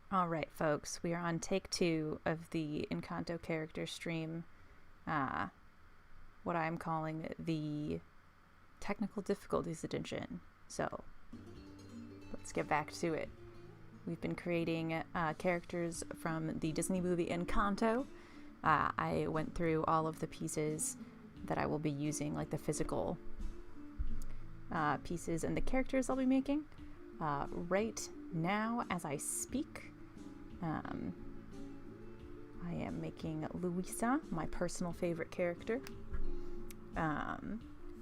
All right, folks, we are on take 2 of the Encanto character stream, what I'm calling the Technical Difficulties Edition. So, let's get back to it. We've been creating characters from the Disney movie Encanto. I went through all of the pieces that I will be using, like the physical pieces and the characters I'll be making. Right now, as I speak, I am making Luisa, my personal favorite character.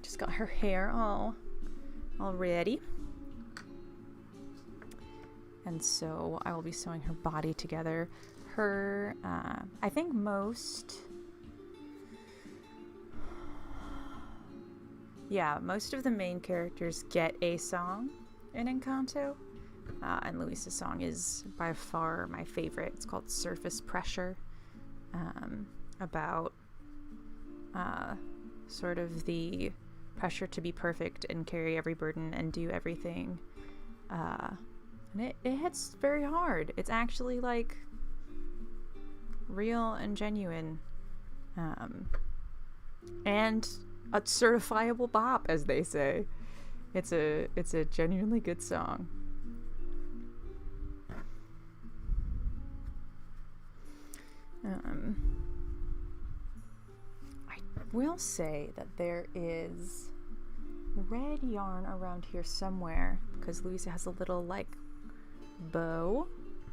Just got her hair all ready. And so I will be sewing her body together. I think most of the main characters get a song in Encanto. And Luisa's song is by far my favorite. It's called Surface Pressure, about sort of the pressure to be perfect and carry every burden and do everything. And it hits very hard. It's actually like real and genuine. And a certifiable bop, as they say. It's a genuinely good song. I will say that there is red yarn around here somewhere because Luisa has a little like bow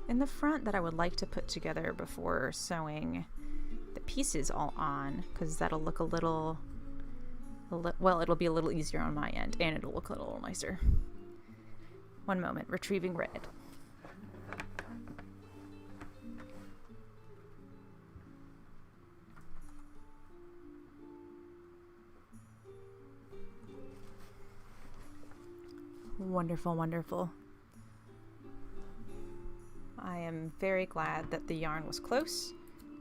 in the front that I would like to put together before sewing the pieces all on, because that'll look it'll be a little easier on my end and it'll look a little nicer. One moment, retrieving red. Wonderful, wonderful. I am very glad that the yarn was close,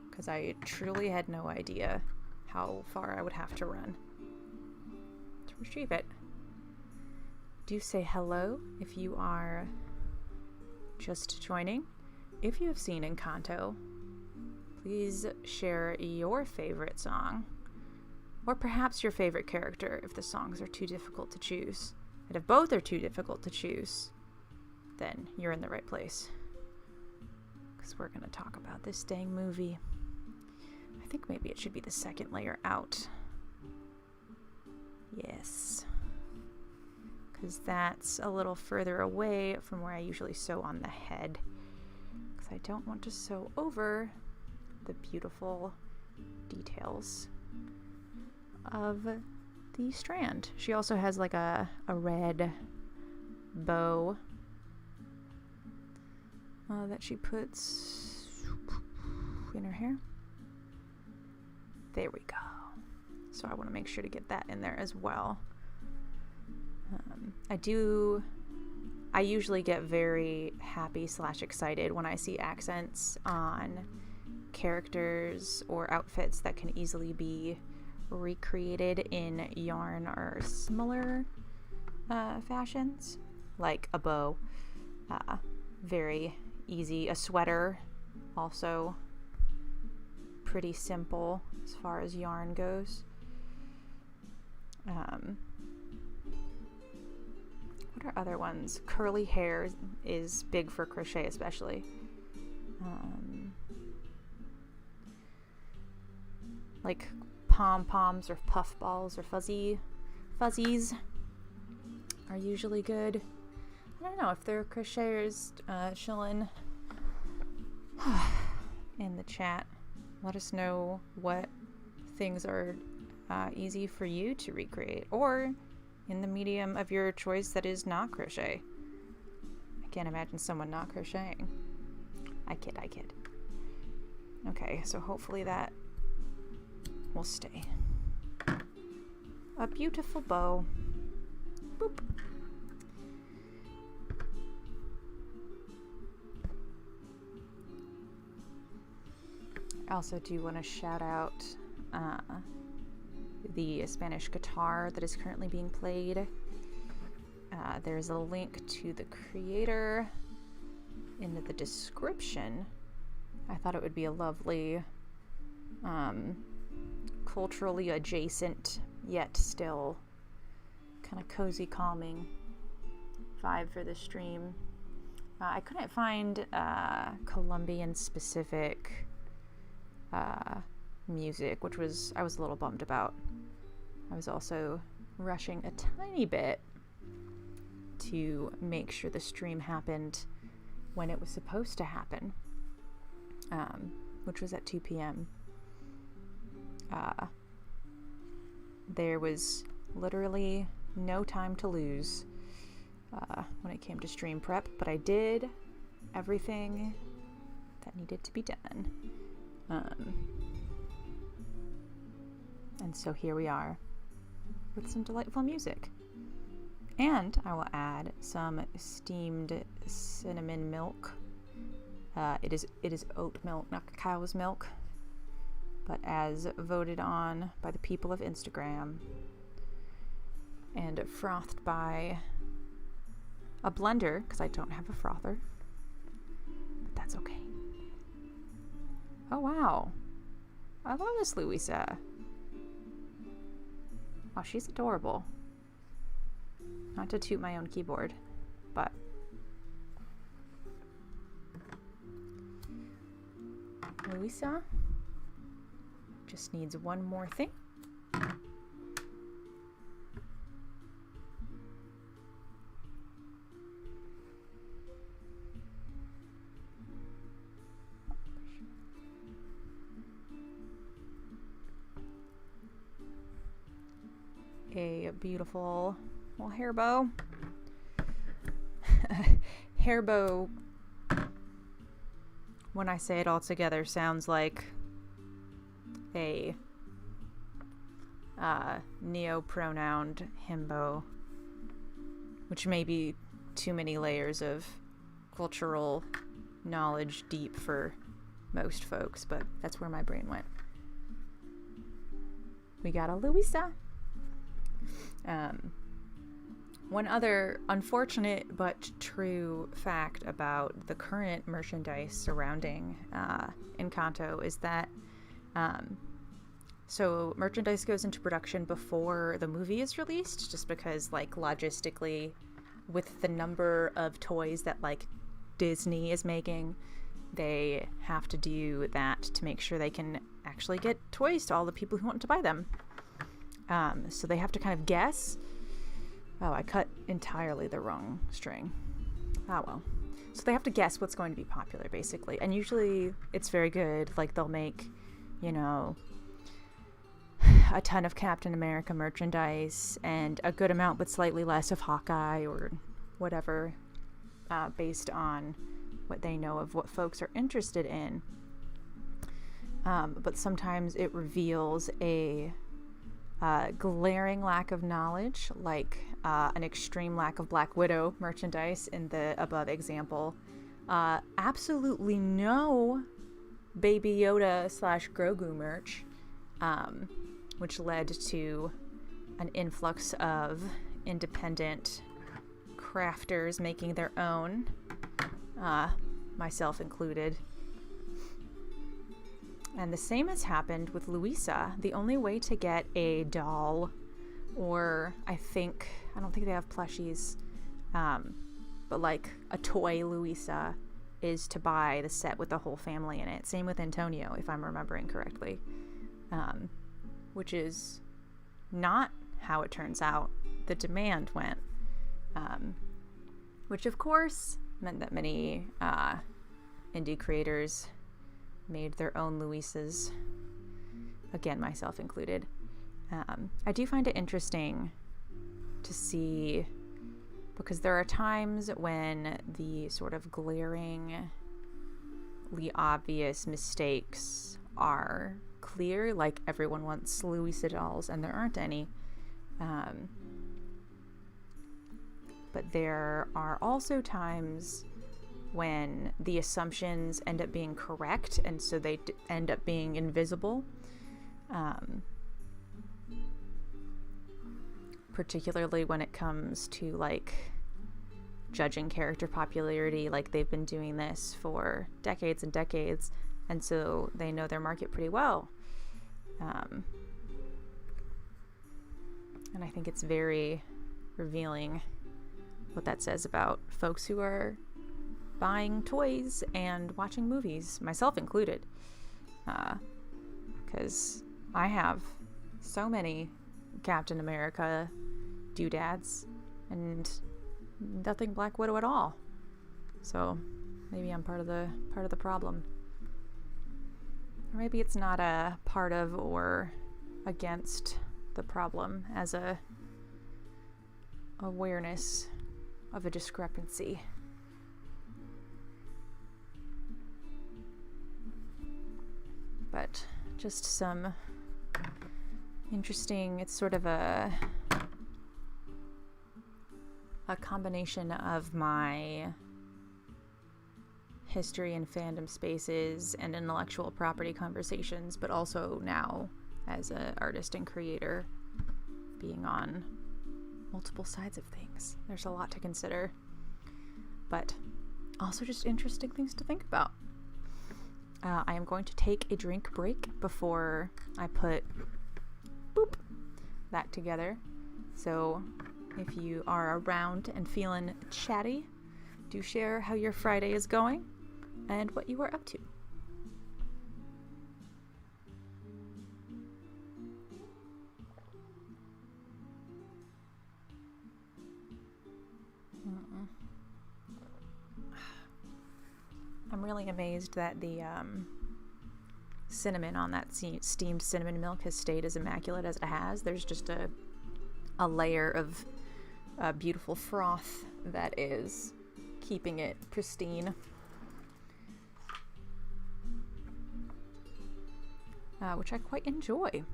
because I truly had no idea how far I would have to run to retrieve it. Do say hello if you are just joining. If you have seen Encanto, please share your favorite song, or perhaps your favorite character if the songs are too difficult to choose. And if both are too difficult to choose, then you're in the right place. Because we're going to talk about this dang movie. I think maybe it should be the second layer out. Yes. Because that's a little further away from where I usually sew on the head. Because I don't want to sew over the beautiful details of the strand. She also has like a red bow that she puts in her hair. There we go. So I want to make sure to get that in there as well. I usually get very happy / excited when I see accents on characters or outfits that can easily be recreated in yarn or similar fashions, like a bow, very easy. A sweater, also pretty simple as far as yarn goes. What are other ones? Curly hair is big for crochet, especially. Like pom-poms or puffballs or fuzzies are usually good. I don't know if there are crocheters chilling in the chat. Let us know what things are easy for you to recreate, or in the medium of your choice that is not crochet. I can't imagine someone not crocheting. I kid. Okay, so hopefully that will stay. A beautiful bow. Boop. I also do want to shout out the Spanish guitar that is currently being played. There's a link to the creator in the description, I thought it would be a lovely, culturally adjacent, yet still kind of cozy, calming vibe for the stream. I couldn't find Colombian specific music, which I was a little bummed about. I was also rushing a tiny bit to make sure the stream happened when it was supposed to happen, which was at 2 p.m. There was literally no time to lose when it came to stream prep, but I did everything that needed to be done. And so here we are with some delightful music. And I will add some steamed cinnamon milk. It is oat milk, not cow's milk, but as voted on by the people of Instagram and frothed by a blender, because I don't have a frother, but that's okay. Oh wow, I love this Louisa. Oh, she's adorable. Not to toot my own keyboard, but Louisa just needs one more thing. A beautiful little hair bow. Hair bow, when I say it all together, sounds like a neo-pronounced himbo, which may be too many layers of cultural knowledge deep for most folks, but that's where my brain went. We got a Louisa. One other unfortunate but true fact about the current merchandise surrounding Encanto is that so merchandise goes into production before the movie is released, just because, like, logistically, with the number of toys that, like, Disney is making, they have to do that to make sure they can actually get toys to all the people who want to buy them. So they have to kind of guess. Oh, I cut entirely the wrong string. Ah, well. So they have to guess what's going to be popular, basically. And usually it's very good. Like, they'll make, you know, a ton of Captain America merchandise and a good amount, but slightly less of Hawkeye or whatever, based on what they know of what folks are interested in. But sometimes it reveals a glaring lack of knowledge, like an extreme lack of Black Widow merchandise in the above example. Absolutely no Baby Yoda / Grogu merch, which led to an influx of independent crafters making their own, myself included. And the same has happened with Louisa. The only way to get a doll, or I don't think they have plushies, but like a toy Louisa, is to buy the set with the whole family in it. Same with Antonio, if I'm remembering correctly, which is not how it turns out the demand went, which of course meant that many indie creators made their own Louisas, again, myself included. I do find it interesting to see, because there are times when the sort of glaringly obvious mistakes are clear, like everyone wants Louisa dolls and there aren't any. But there are also times when the assumptions end up being correct, and so they end up being invisible. Particularly when it comes to, like, judging character popularity. Like, they've been doing this for decades and decades, and so they know their market pretty well. And I think it's very revealing what that says about folks who are buying toys and watching movies, myself included. Because I have so many Captain America doodads and nothing Black Widow at all. So maybe I'm part of the problem. Or maybe it's not a part of or against the problem, as a awareness of a discrepancy. But just some interesting, it's sort of a combination of my history and fandom spaces and intellectual property conversations, but also now as an artist and creator, being on multiple sides of things. There's a lot to consider, but also just interesting things to think about. I am going to take a drink break before I put that together. So if you are around and feeling chatty, do share how your Friday is going and what you are up to. I'm really amazed that the cinnamon on that steamed cinnamon milk has stayed as immaculate as it has. There's just a layer of beautiful froth that is keeping it pristine. Which I quite enjoy.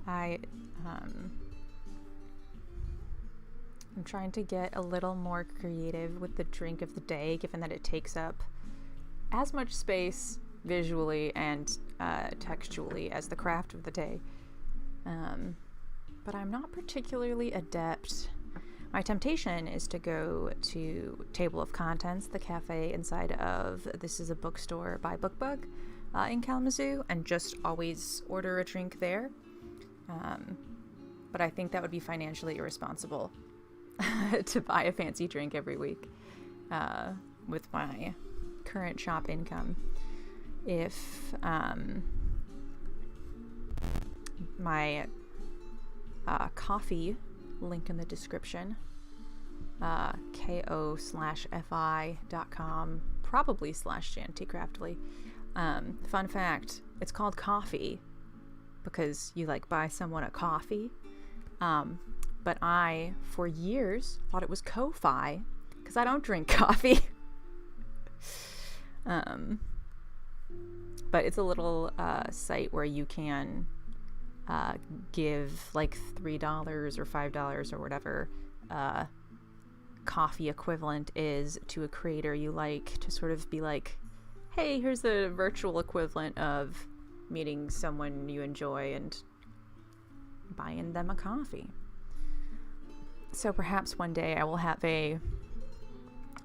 I'm trying to get a little more creative with the drink of the day, given that it takes up as much space visually and textually as the craft of the day. But I'm not particularly adept. My temptation is to go to Table of Contents, the cafe inside of This Is a Bookstore by BookBug in Kalamazoo, and just always order a drink there. But I think that would be financially irresponsible to buy a fancy drink every week with my current shop income. If my coffee link in the description, ko/fi.com, probably /shantycraftly. Fun fact, it's called coffee because you like buy someone a coffee. But I, for years, thought it was Ko-Fi because I don't drink coffee. But it's a little site where you can give like $3 or $5 or whatever coffee equivalent is to a creator you like, to sort of be like, hey, here's the virtual equivalent of meeting someone you enjoy and buying them a coffee. So perhaps one day I will have a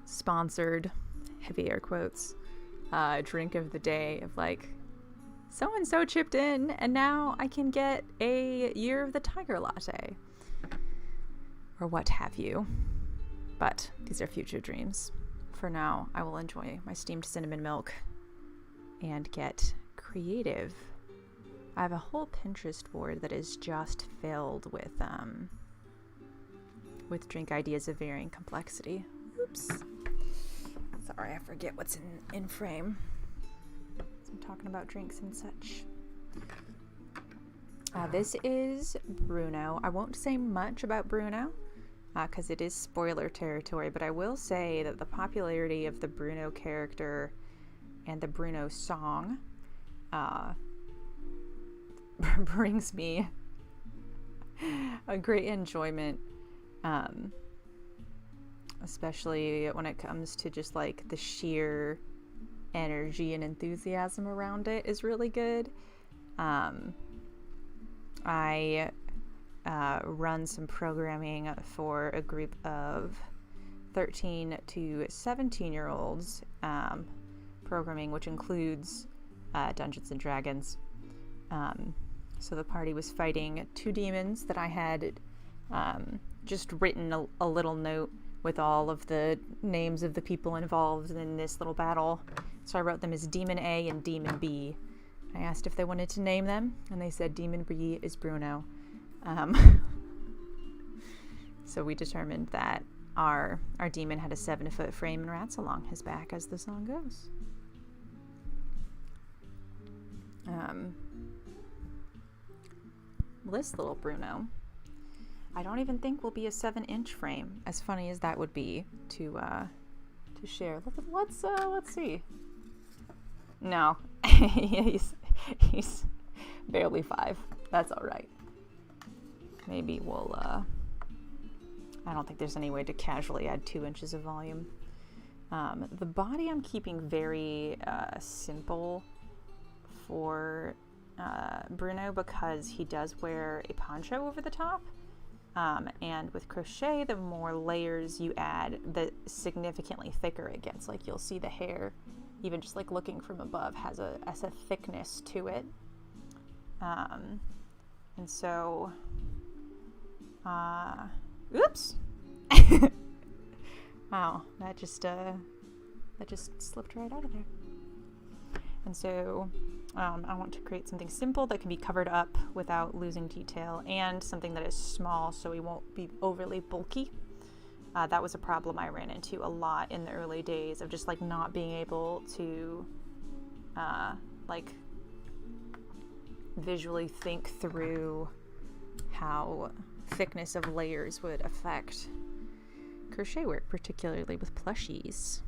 sponsored, heavy air quotes, drink of the day of like, so-and-so chipped in and now I can get a Year of the Tiger latte. Or what have you. But these are future dreams. For now, I will enjoy my steamed cinnamon milk and get creative. I have a whole Pinterest board that is just filled with drink ideas of varying complexity. Oops. Sorry, I forget what's in frame. I'm talking about drinks and such. This is Bruno. I won't say much about Bruno because it is spoiler territory, but I will say that the popularity of the Bruno character and the Bruno song brings me a great enjoyment, especially when it comes to just like the sheer energy and enthusiasm around it is really good. I run some programming for a group of 13 to 17-year-olds programming, which includes Dungeons and Dragons. So the party was fighting 2 demons that I had just written a little note with all of the names of the people involved in this little battle. So I wrote them as Demon A and Demon B. I asked if they wanted to name them, and they said Demon B is Bruno. So we determined that our demon had a 7-foot frame and rats along his back, as the song goes. This little Bruno, I don't even think will be a 7-inch frame, as funny as that would be to share. Let's see. No, he's barely 5. That's all right. Maybe we'll. I don't think there's any way to casually add 2 inches of volume. The body I'm keeping very simple for Bruno, because he does wear a poncho over the top. And with crochet, the more layers you add, the significantly thicker it gets. Like, you'll see the hair, even just like looking from above, has a thickness to it. And so, oops. Wow, that just slipped right out of there. And so I want to create something simple that can be covered up without losing detail, and something that is small so he won't be overly bulky. That was a problem I ran into a lot in the early days of just like not being able to like visually think through how thickness of layers would affect crochet work, particularly with plushies.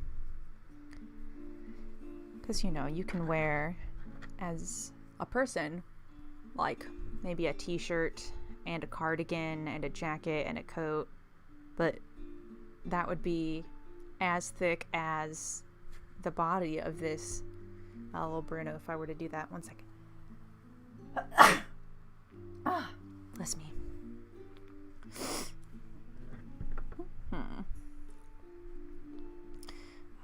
Because, you know, you can wear as a person like maybe a t-shirt and a cardigan and a jacket and a coat, but that would be as thick as the body of this little Bruno if I were to do that. One second. Bless me.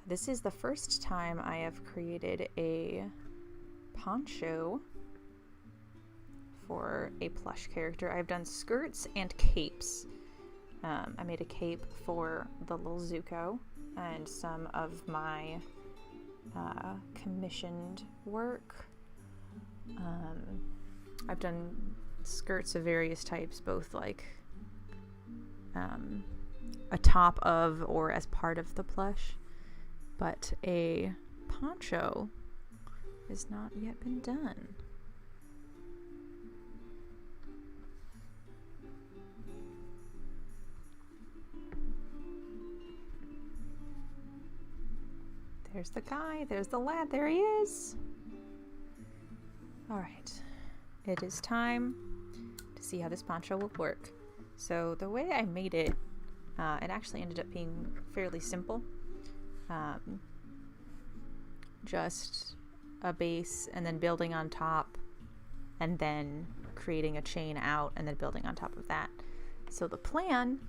This is the first time I have created a poncho for a plush character. I've done skirts and capes. I made a cape for the little Zuko, and some of my commissioned work. I've done skirts of various types, both like a top of or as part of the plush, but a poncho has not yet been done. There's the guy, there's the lad, there he is. All right, it is time to see how this poncho will work. So the way I made it, it actually ended up being fairly simple. Just a base and then building on top, and then creating a chain out and then building on top of that. So the plan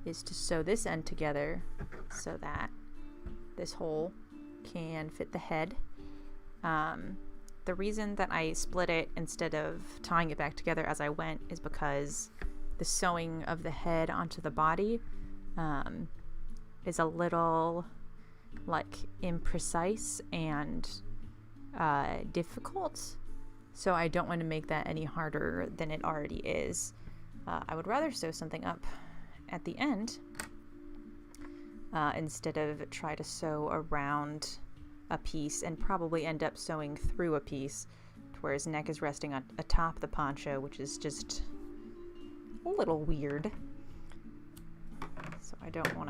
is to sew this end together so that this hole can fit the head. The reason that I split it instead of tying it back together as I went is because the sewing of the head onto the body is a little like imprecise and difficult, so I don't want to make that any harder than it already is. I would rather sew something up at the end instead of try to sew around a piece and probably end up sewing through a piece to where his neck is resting on atop the poncho, which is just a little weird. So I don't want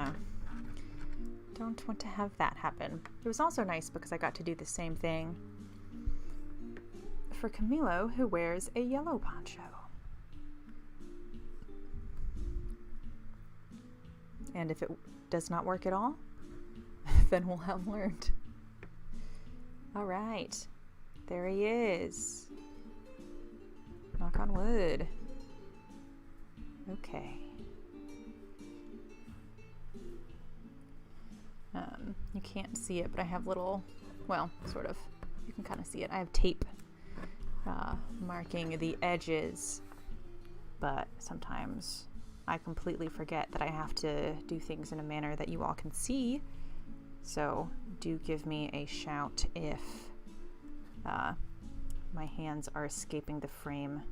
to have that happen. It was also nice because I got to do the same thing for Camilo, who wears a yellow poncho. And if it does not work at all, then we'll have learned. All right, there he is. Knock on wood. Okay. You can't see it, but I have little, well, sort of, you can kind of see it. I have tape marking the edges, but sometimes I completely forget that I have to do things in a manner that you all can see. So do give me a shout if my hands are escaping the frame.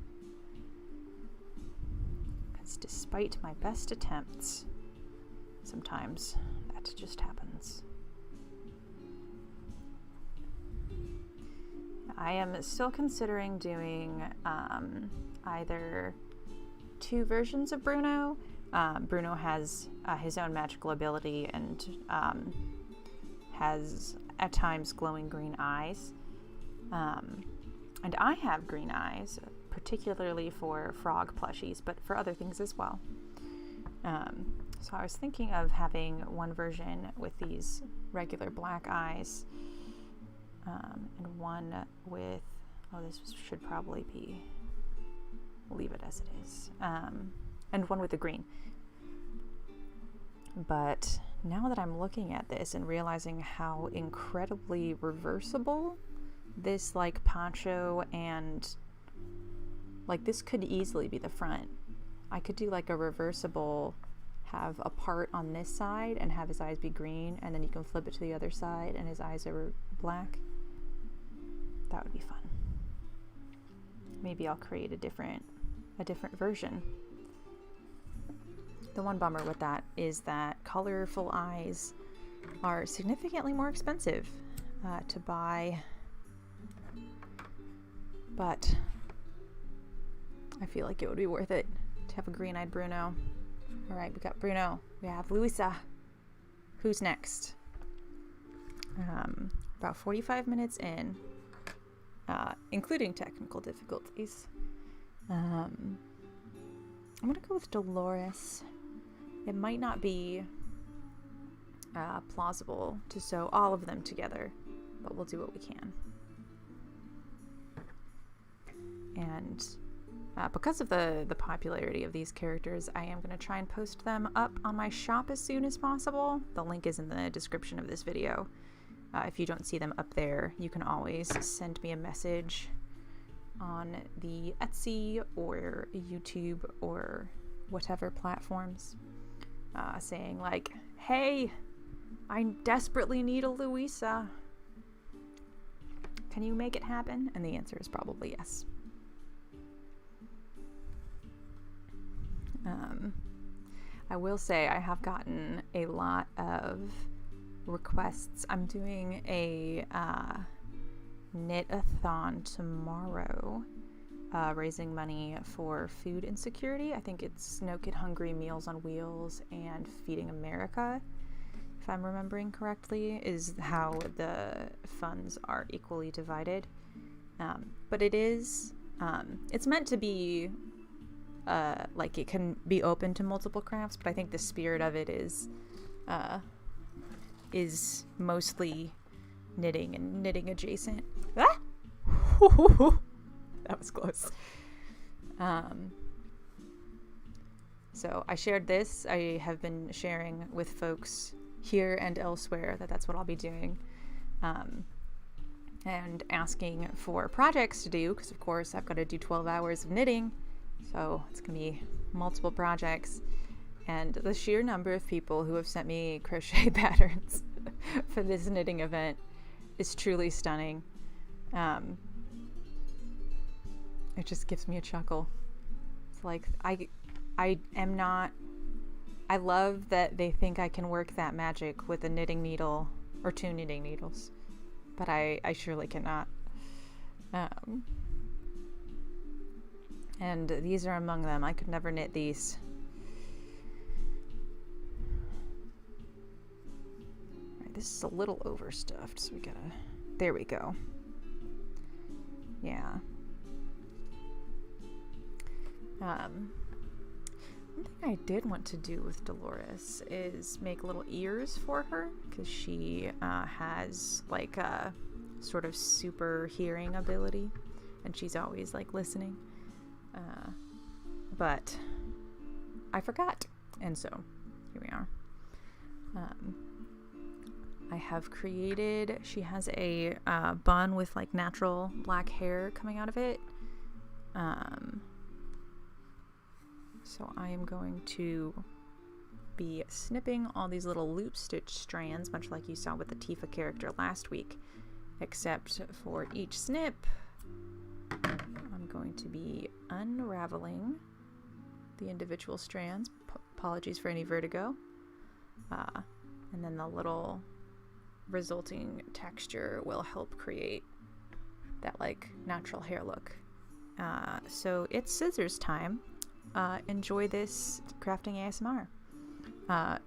Because despite my best attempts, sometimes that just happens. I am still considering doing either 2 versions of Bruno. Bruno has his own magical ability and has at times glowing green eyes. And I have green eyes, particularly for frog plushies, but for other things as well. So I was thinking of having one version with these regular black eyes, and one with, this should probably be, we'll leave it as it is, and one with the green. But now that I'm looking at this and realizing how incredibly reversible this like poncho and like this could easily be the front. I could do like a reversible, have a part on this side and have his eyes be green, and then you can flip it to the other side and his eyes are black. That would be fun. Maybe I'll create a different version. The one bummer with that is that colorful eyes are significantly more expensive to buy, but I feel like it would be worth it to have a green-eyed Bruno. All right, we got Bruno. We have Luisa. Who's next? About 45 minutes in, including technical difficulties. I'm gonna go with Dolores. It might not be plausible to sew all of them together, but we'll do what we can. And because of the popularity of these characters, I am going to try and post them up on my shop as soon as possible. The link is in the description of this video. If you don't see them up there, you can always send me a message on the Etsy or YouTube or whatever platforms, saying like, hey, I desperately need a Luisa. Can you make it happen? And the answer is probably yes. I will say I have gotten a lot of requests. I'm doing a knit-a-thon tomorrow, raising money for food insecurity. I think it's No Kid Hungry, Meals on Wheels, and Feeding America, if I'm remembering correctly, is how the funds are equally divided. But it is, it's meant to be like it can be open to multiple crafts, but I think the spirit of it is mostly knitting and knitting adjacent. Ah! That was close. So I shared this. I have been sharing with folks here and elsewhere that's what I'll be doing, and asking for projects to do, because of course I've got to do 12 hours of knitting. So it's going to be multiple projects, and the sheer number of people who have sent me crochet patterns for this knitting event is truly stunning. It just gives me a chuckle. It's like, I love that they think I can work that magic with a knitting needle or 2 knitting needles, but I surely cannot. And these are among them. I could never knit these. All right, this is a little overstuffed, so we gotta, there we go. Yeah. One thing I did want to do with Dolores is make little ears for her, because she has like a sort of super hearing ability, and she's always like listening. But I forgot, and so here we are. I have created, she has a bun with like natural black hair coming out of it. So I am going to be snipping all these little loop stitch strands, much like you saw with the Tifa character last week, except for each snip, I'm going to be unraveling the individual strands. Apologies for any vertigo. And then the little resulting texture will help create that like natural hair look. So it's scissors time. Enjoy this crafting ASMR.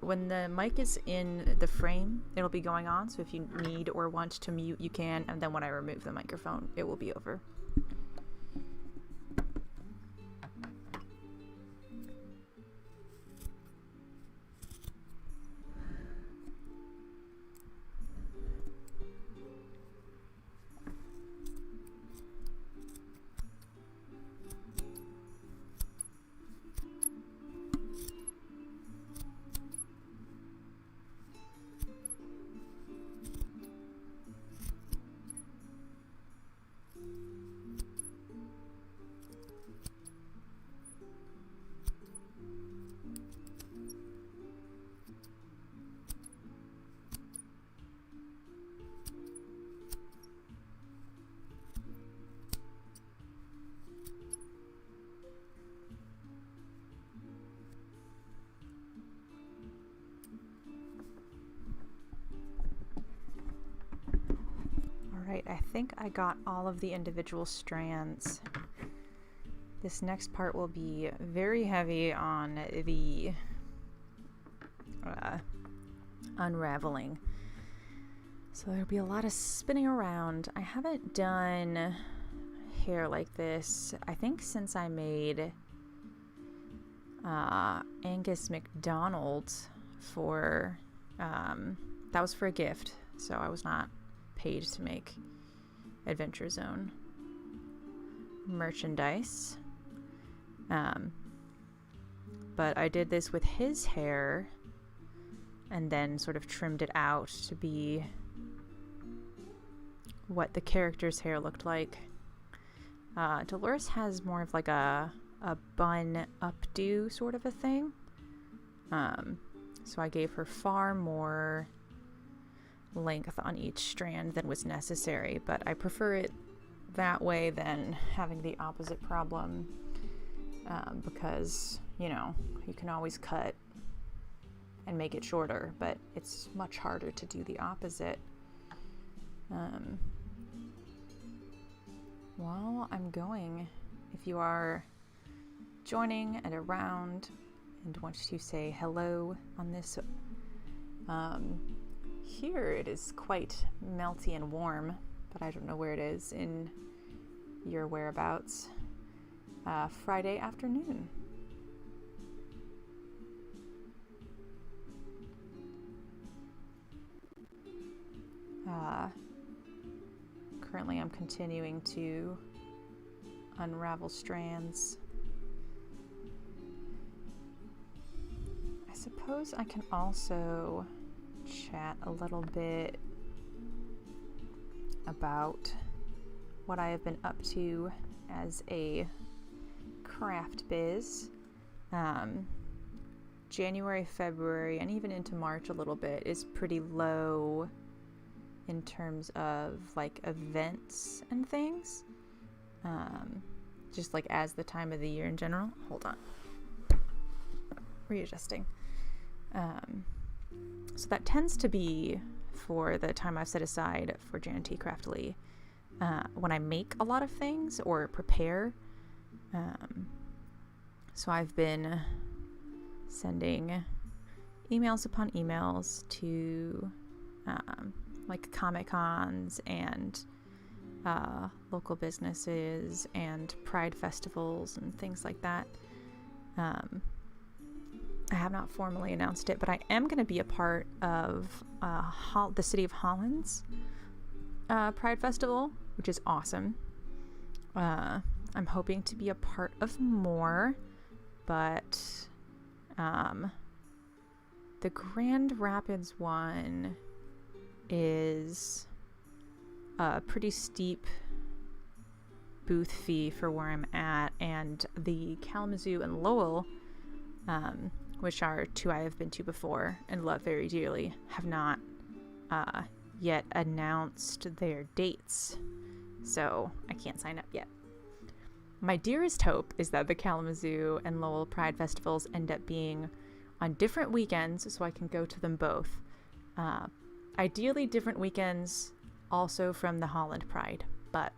When the mic is in the frame, it'll be going on, so if you need or want to mute, you can, and then when I remove the microphone, it will be over. I think I got all of the individual strands. This next part will be very heavy on the unraveling. So there'll be a lot of spinning around. I haven't done hair like this, I think, since I made Angus McDonald for, that was for a gift, so I was not paid to make Adventure Zone merchandise. But I did this with his hair and then sort of trimmed it out to be what the character's hair looked like. Dolores has more of like a bun updo sort of a thing. So I gave her far more length on each strand than was necessary, but I prefer it that way than having the opposite problem, because, you know, you can always cut and make it shorter, but it's much harder to do the opposite. While I'm going, if you are joining and around and want to say hello on this, here it is quite melty and warm, but I don't know where it is in your whereabouts. Friday afternoon. Currently I'm continuing to unravel strands. I suppose I can also chat a little bit about what I have been up to as a craft biz. January, February, and even into March a little bit is pretty low in terms of like events and things. Just like as the time of the year in general. Hold on. Readjusting. So that tends to be for the time I've set aside for Jan T. Craftily, when I make a lot of things or prepare. So I've been sending emails upon emails to like Comic-Cons and local businesses and Pride festivals and things like that. I have not formally announced it, but I am going to be a part of the City of Holland's Pride Festival, which is awesome. I'm hoping to be a part of more, but the Grand Rapids one is a pretty steep booth fee for where I'm at, and the Kalamazoo and Lowell, which are two I have been to before and love very dearly, have not yet announced their dates, so I can't sign up yet. My dearest hope is that the Kalamazoo and Lowell Pride Festivals end up being on different weekends so I can go to them both. Ideally different weekends also from the Holland Pride, but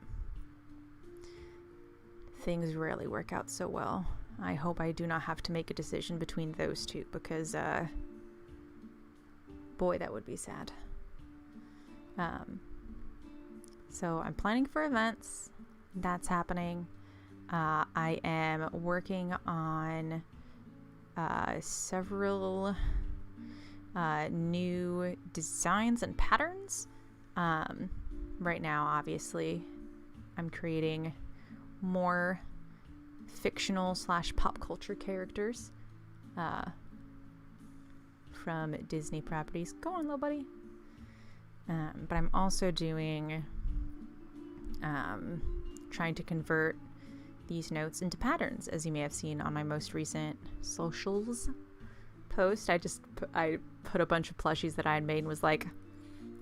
things rarely work out so well. I hope I do not have to make a decision between those two, because boy, that would be sad. So I'm planning for events. That's happening. I am working on several new designs and patterns. Right now, obviously, I'm creating more fictional / pop culture characters from Disney properties. Go on, little buddy. But I'm also doing trying to convert these notes into patterns, as you may have seen on my most recent socials post. I put a bunch of plushies that I had made and was like,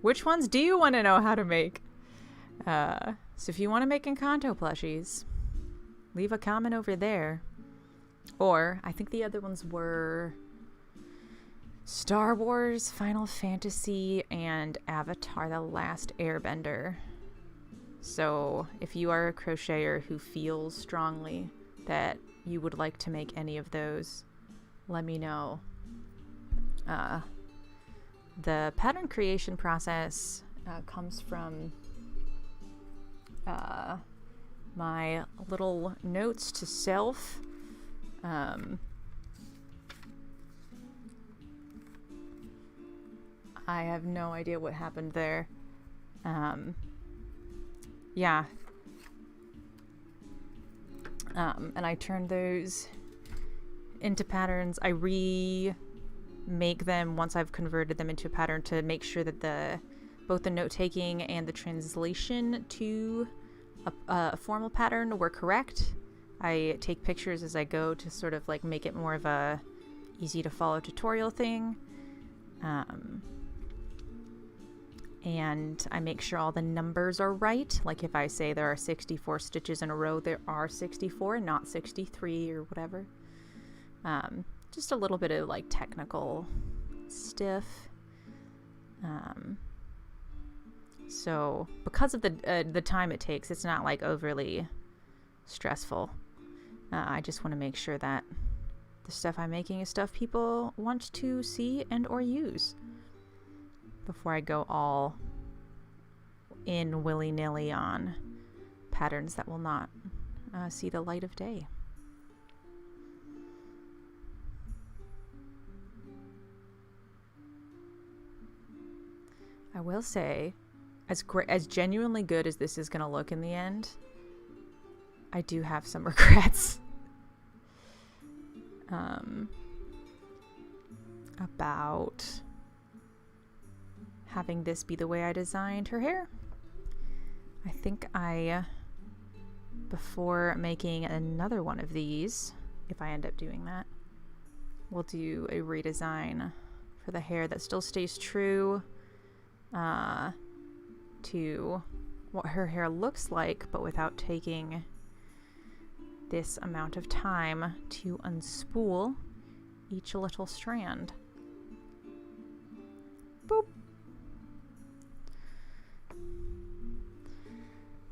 which ones do you want to know how to make? So if you want to make Encanto plushies, leave a comment over there. Or I think the other ones were Star Wars, Final Fantasy, and Avatar: The Last Airbender. So if you are a crocheter who feels strongly that you would like to make any of those, let me know. The pattern creation process comes from my little notes to self. I have no idea what happened there. Yeah. And I turned those into patterns. I remake them once I've converted them into a pattern to make sure that both the note-taking and the translation to a formal pattern were correct. I take pictures as I go to sort of like make it more of a easy to follow tutorial thing. And I make sure all the numbers are right. Like if I say there are 64 stitches in a row, there are 64 and not 63 or whatever. Just a little bit of like technical stuff. So because of the time it takes, it's not like overly stressful. I just want to make sure that the stuff I'm making is stuff people want to see and or use before I go all in willy-nilly on patterns that will not see the light of day. I will say, as genuinely good as this is going to look in the end, I do have some regrets about having this be the way I designed her hair. I think before making another one of these, if I end up doing that, we'll do a redesign for the hair that still stays true to what her hair looks like, but without taking this amount of time to unspool each little strand. Boop.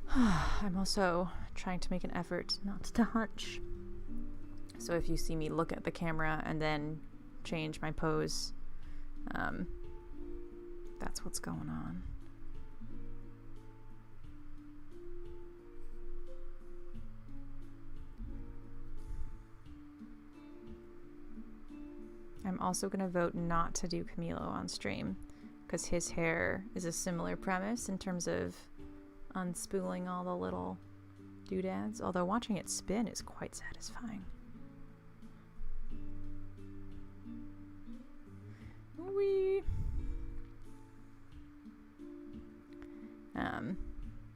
I'm also trying to make an effort not to hunch. So if you see me look at the camera and then change my pose, that's what's going on. I'm also going to vote not to do Camilo on stream because his hair is a similar premise in terms of unspooling all the little doodads, although watching it spin is quite satisfying. Whee!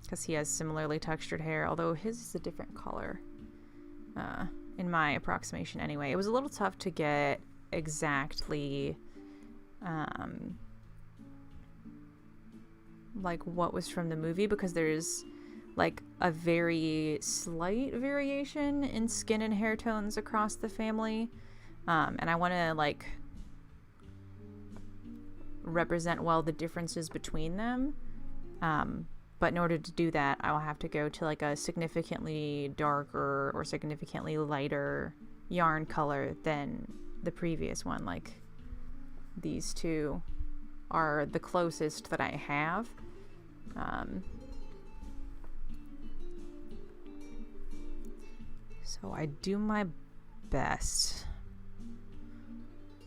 because he has similarly textured hair, although his is a different color, in my approximation anyway. It was a little tough to get exactly like what was from the movie, because there's like a very slight variation in skin and hair tones across the family, and I want to like represent well the differences between them, but in order to do that I will have to go to like a significantly darker or significantly lighter yarn color than the previous one. Like these two are the closest that I have. So I do my best,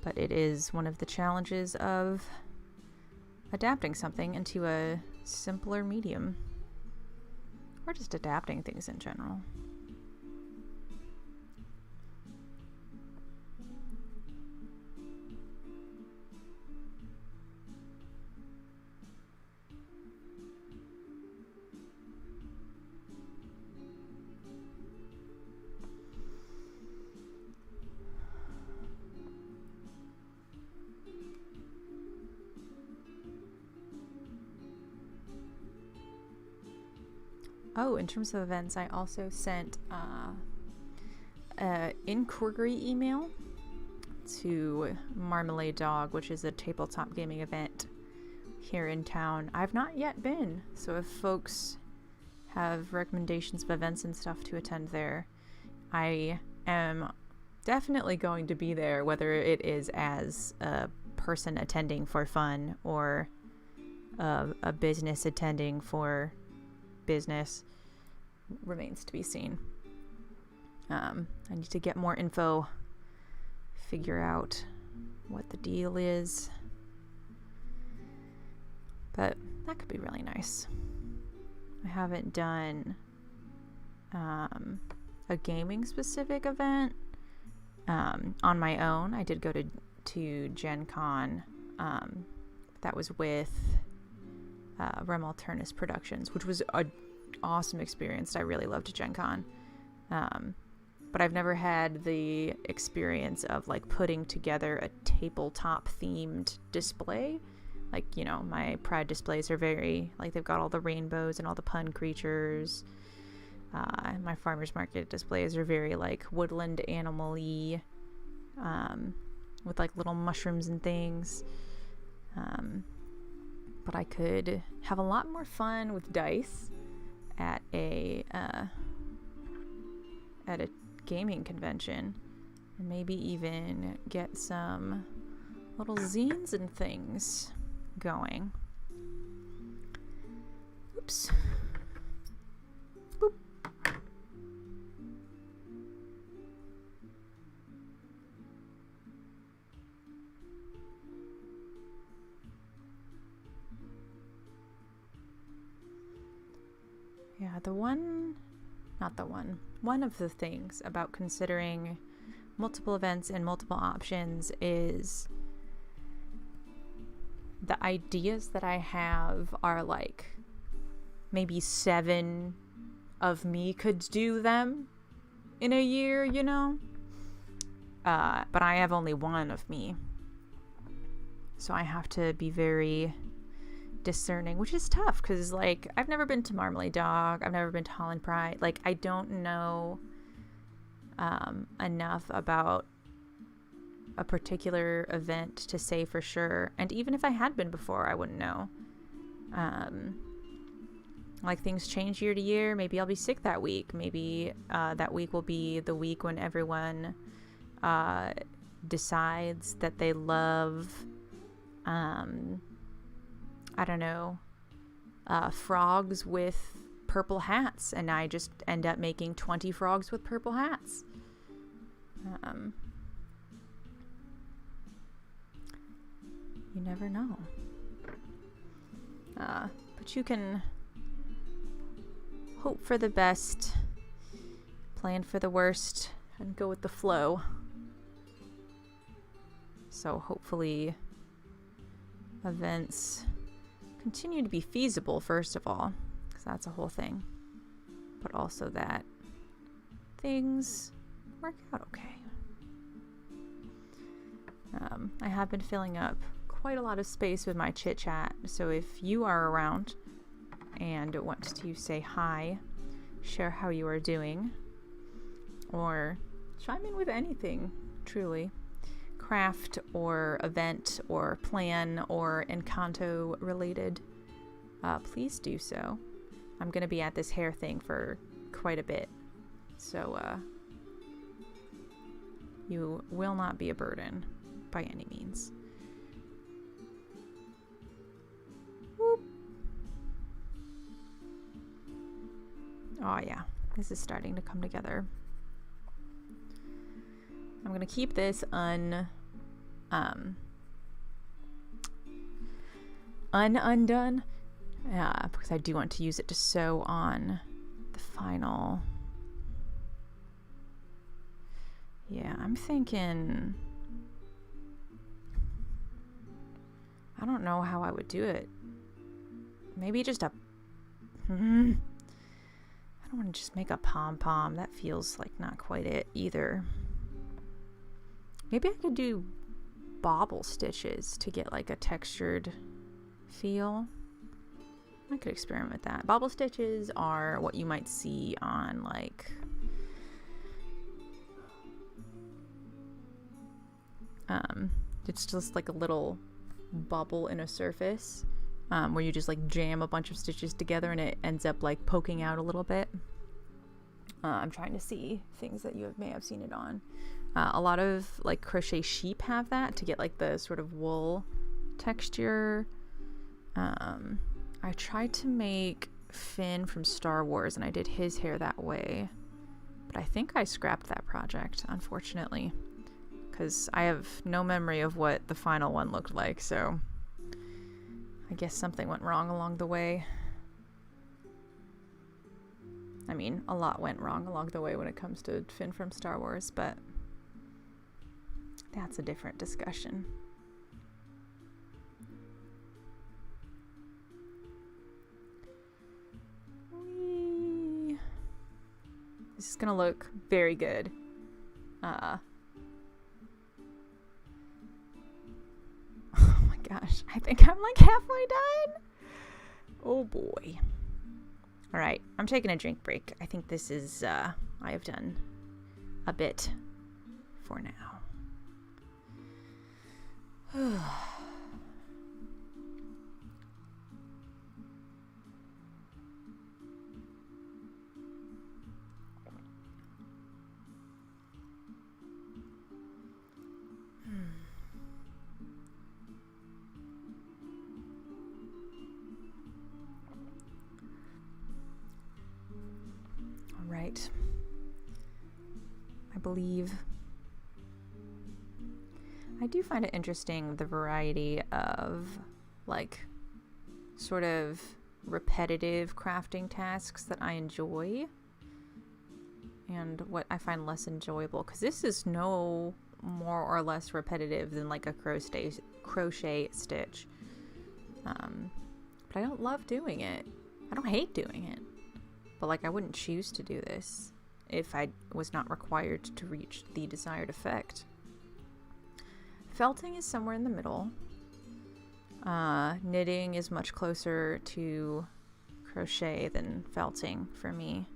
but it is one of the challenges of adapting something into a simpler medium, or just adapting things in general. Oh, in terms of events, I also sent an inquiry email to Marmalade Dog, which is a tabletop gaming event here in town. I've not yet been, so if folks have recommendations of events and stuff to attend there, I am definitely going to be there, whether it is as a person attending for fun or a business attending for business. Remains to be seen. I need to get more info, figure out what the deal is, but that could be really nice. I haven't done a gaming specific event on my own. I did go to Gen Con. That was with Rem Alternus Productions, which was an awesome experience. I really loved Gen Con. But I've never had the experience of like putting together a tabletop themed display. Like, you know, my Pride displays are very, like, they've got all the rainbows and all the pun creatures. My farmer's market displays are very like woodland animal-y, with like little mushrooms and things. But I could have a lot more fun with dice at a gaming convention, and maybe even get some little zines and things going. Oops. Boop. Yeah, one of the things about considering multiple events and multiple options is the ideas that I have are like maybe 7 of me could do them in a year, you know? But I have only 1 of me. So I have to be very discerning, which is tough because like I've never been to Marmalade Dog, I've never been to Holland Pride. Like I don't know enough about a particular event to say for sure, and even if I had been before, I wouldn't know. Like things change year to year. Maybe I'll be sick that week. Maybe that week will be the week when everyone decides that they love I don't know, frogs with purple hats, and I just end up making 20 frogs with purple hats. You never know. But you can hope for the best, plan for the worst, and go with the flow. So hopefully events continue to be feasible, first of all, because that's a whole thing, but also that things work out okay. I have been filling up quite a lot of space with my chit chat, so if you are around and want to say hi, share how you are doing, or chime in with anything, truly, craft or event or plan or Encanto related, please do so. I'm going to be at this hair thing for quite a bit, so you will not be a burden by any means. Whoop. Oh yeah, this is starting to come together. I'm gonna keep this undone, because I do want to use it to sew on the final. Yeah, I'm thinking, I don't know how I would do it. Maybe just a, I don't want to just make a pom-pom. That feels like not quite it either. Maybe I could do bobble stitches to get like a textured feel. I could experiment with that. Bobble stitches are what you might see on like it's just like a little bubble in a surface, where you just like jam a bunch of stitches together and it ends up like poking out a little bit. I'm trying to see things that you may have seen it on. A lot of like crochet sheep have that to get like the sort of wool texture. I tried to make Finn from Star Wars and I did his hair that way, but I think I scrapped that project, unfortunately, because I have no memory of what the final one looked like, so I guess something went wrong along the way. I mean, a lot went wrong along the way when it comes to Finn from Star Wars, but that's a different discussion. Whee! This is gonna look very good. Oh my gosh, I think I'm like halfway done. Oh boy. All right, I'm taking a drink break. I think this is, I have done a bit for now. All right. I believe I do find it interesting, the variety of like sort of repetitive crafting tasks that I enjoy and what I find less enjoyable, because this is no more or less repetitive than like a crochet stitch, but I don't love doing it. I don't hate doing it, but like I wouldn't choose to do this if I was not required to reach the desired effect. Felting is somewhere in the middle. Knitting is much closer to crochet than felting for me.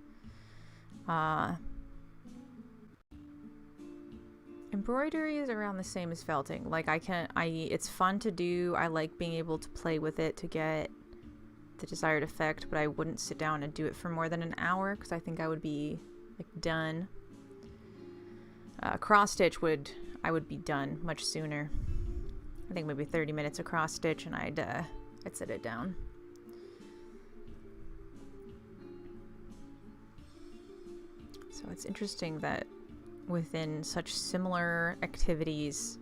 Embroidery is around the same as felting. Like it's fun to do. I like being able to play with it to get the desired effect, but I wouldn't sit down and do it for more than an hour because I think I would be like done. Cross stitch I would be done much sooner. I think maybe 30 minutes of cross stitch and I'd set it down. So it's interesting that within such similar activities,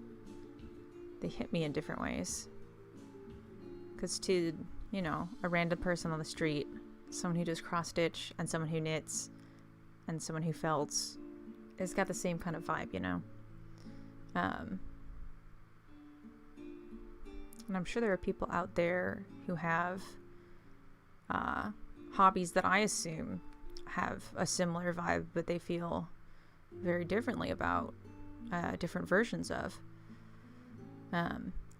they hit me in different ways. Because to, you know, a random person on the street, someone who does cross stitch and someone who knits and someone who felts, it's got the same kind of vibe, you know. And I'm sure there are people out there who have hobbies that I assume have a similar vibe, but they feel very differently about, different versions of.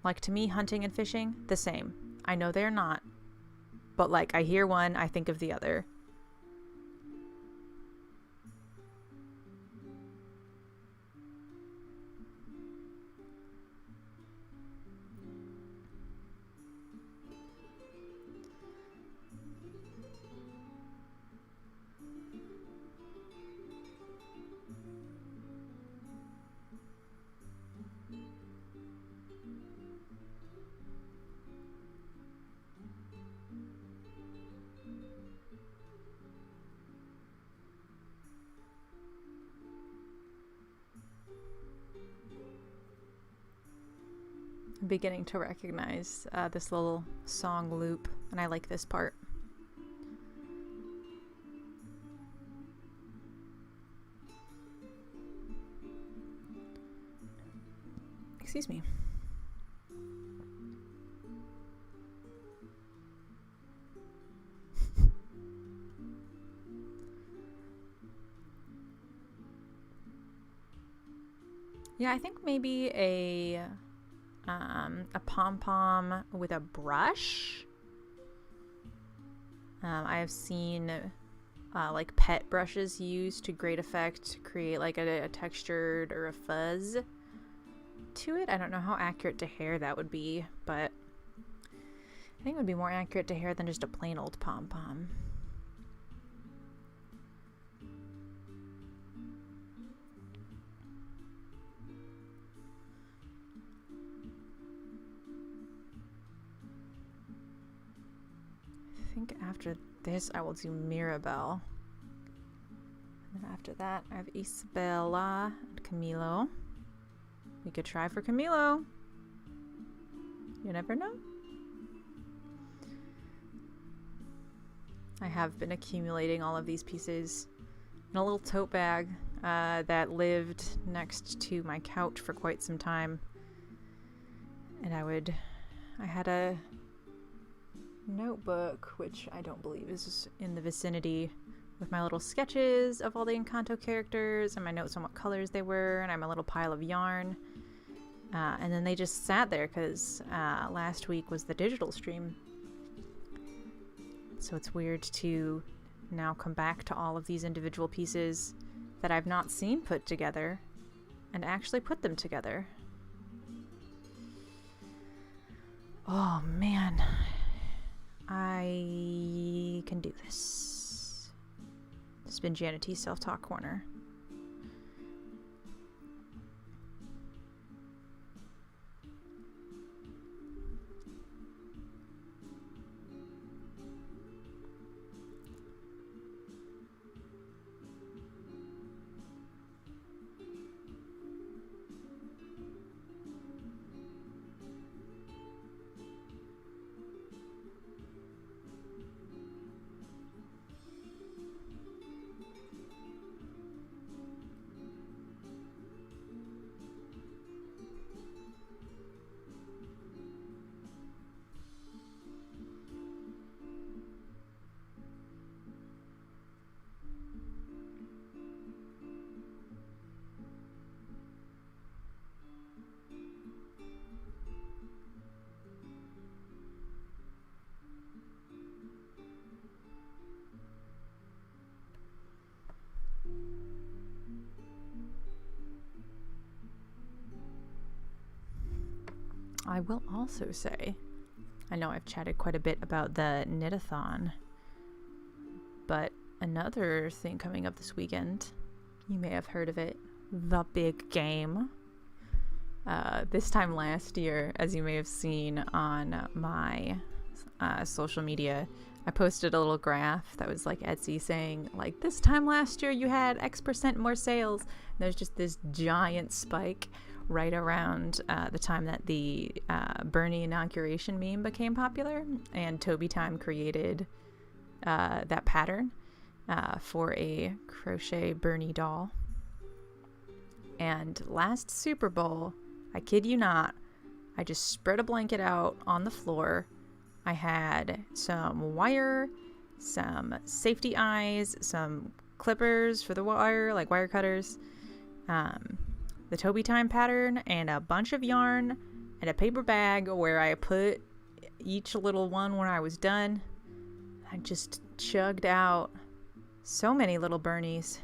Like, to me, hunting and fishing, the same. I know they're not, but like, I hear one, I think of the other. I'm beginning to recognize this little song loop, and I like this part. Excuse me. Yeah, I think maybe a pom-pom with a brush. I have seen like pet brushes used to great effect to create like a textured or a fuzz to it. I don't know how accurate to hair that would be, but I think it would be more accurate to hair than just a plain old pom-pom. I think after this I will do Mirabelle. And then after that I have Isabella and Camilo. We could try for Camilo. You never know. I have been accumulating all of these pieces in a little tote bag that lived next to my couch for quite some time. And I had a notebook, which I don't believe is in the vicinity, with my little sketches of all the Encanto characters and my notes on what colors they were, and I have a little pile of yarn. And then they just sat there because last week was the digital stream. So it's weird to now come back to all of these individual pieces that I've not seen put together and actually put them together. Oh man, I can do this. This has been Janet T's Self-Talk Corner. I will also say, I know I've chatted quite a bit about the knit-a-thon, but another thing coming up this weekend, you may have heard of it, the big game. This time last year, as you may have seen on my social media, I posted a little graph that was like Etsy saying, like, this time last year you had X% more sales. And there's just this giant spike right around the time that the Bernie inauguration meme became popular, and Toby Time created that pattern for a crochet Bernie doll. And last Super Bowl, I kid you not, I just spread a blanket out on the floor. I had some wire, some safety eyes, some clippers for the wire, like wire cutters, the Toby Time pattern, and a bunch of yarn, and a paper bag where I put each little one when I was done. I just chugged out so many little burnies.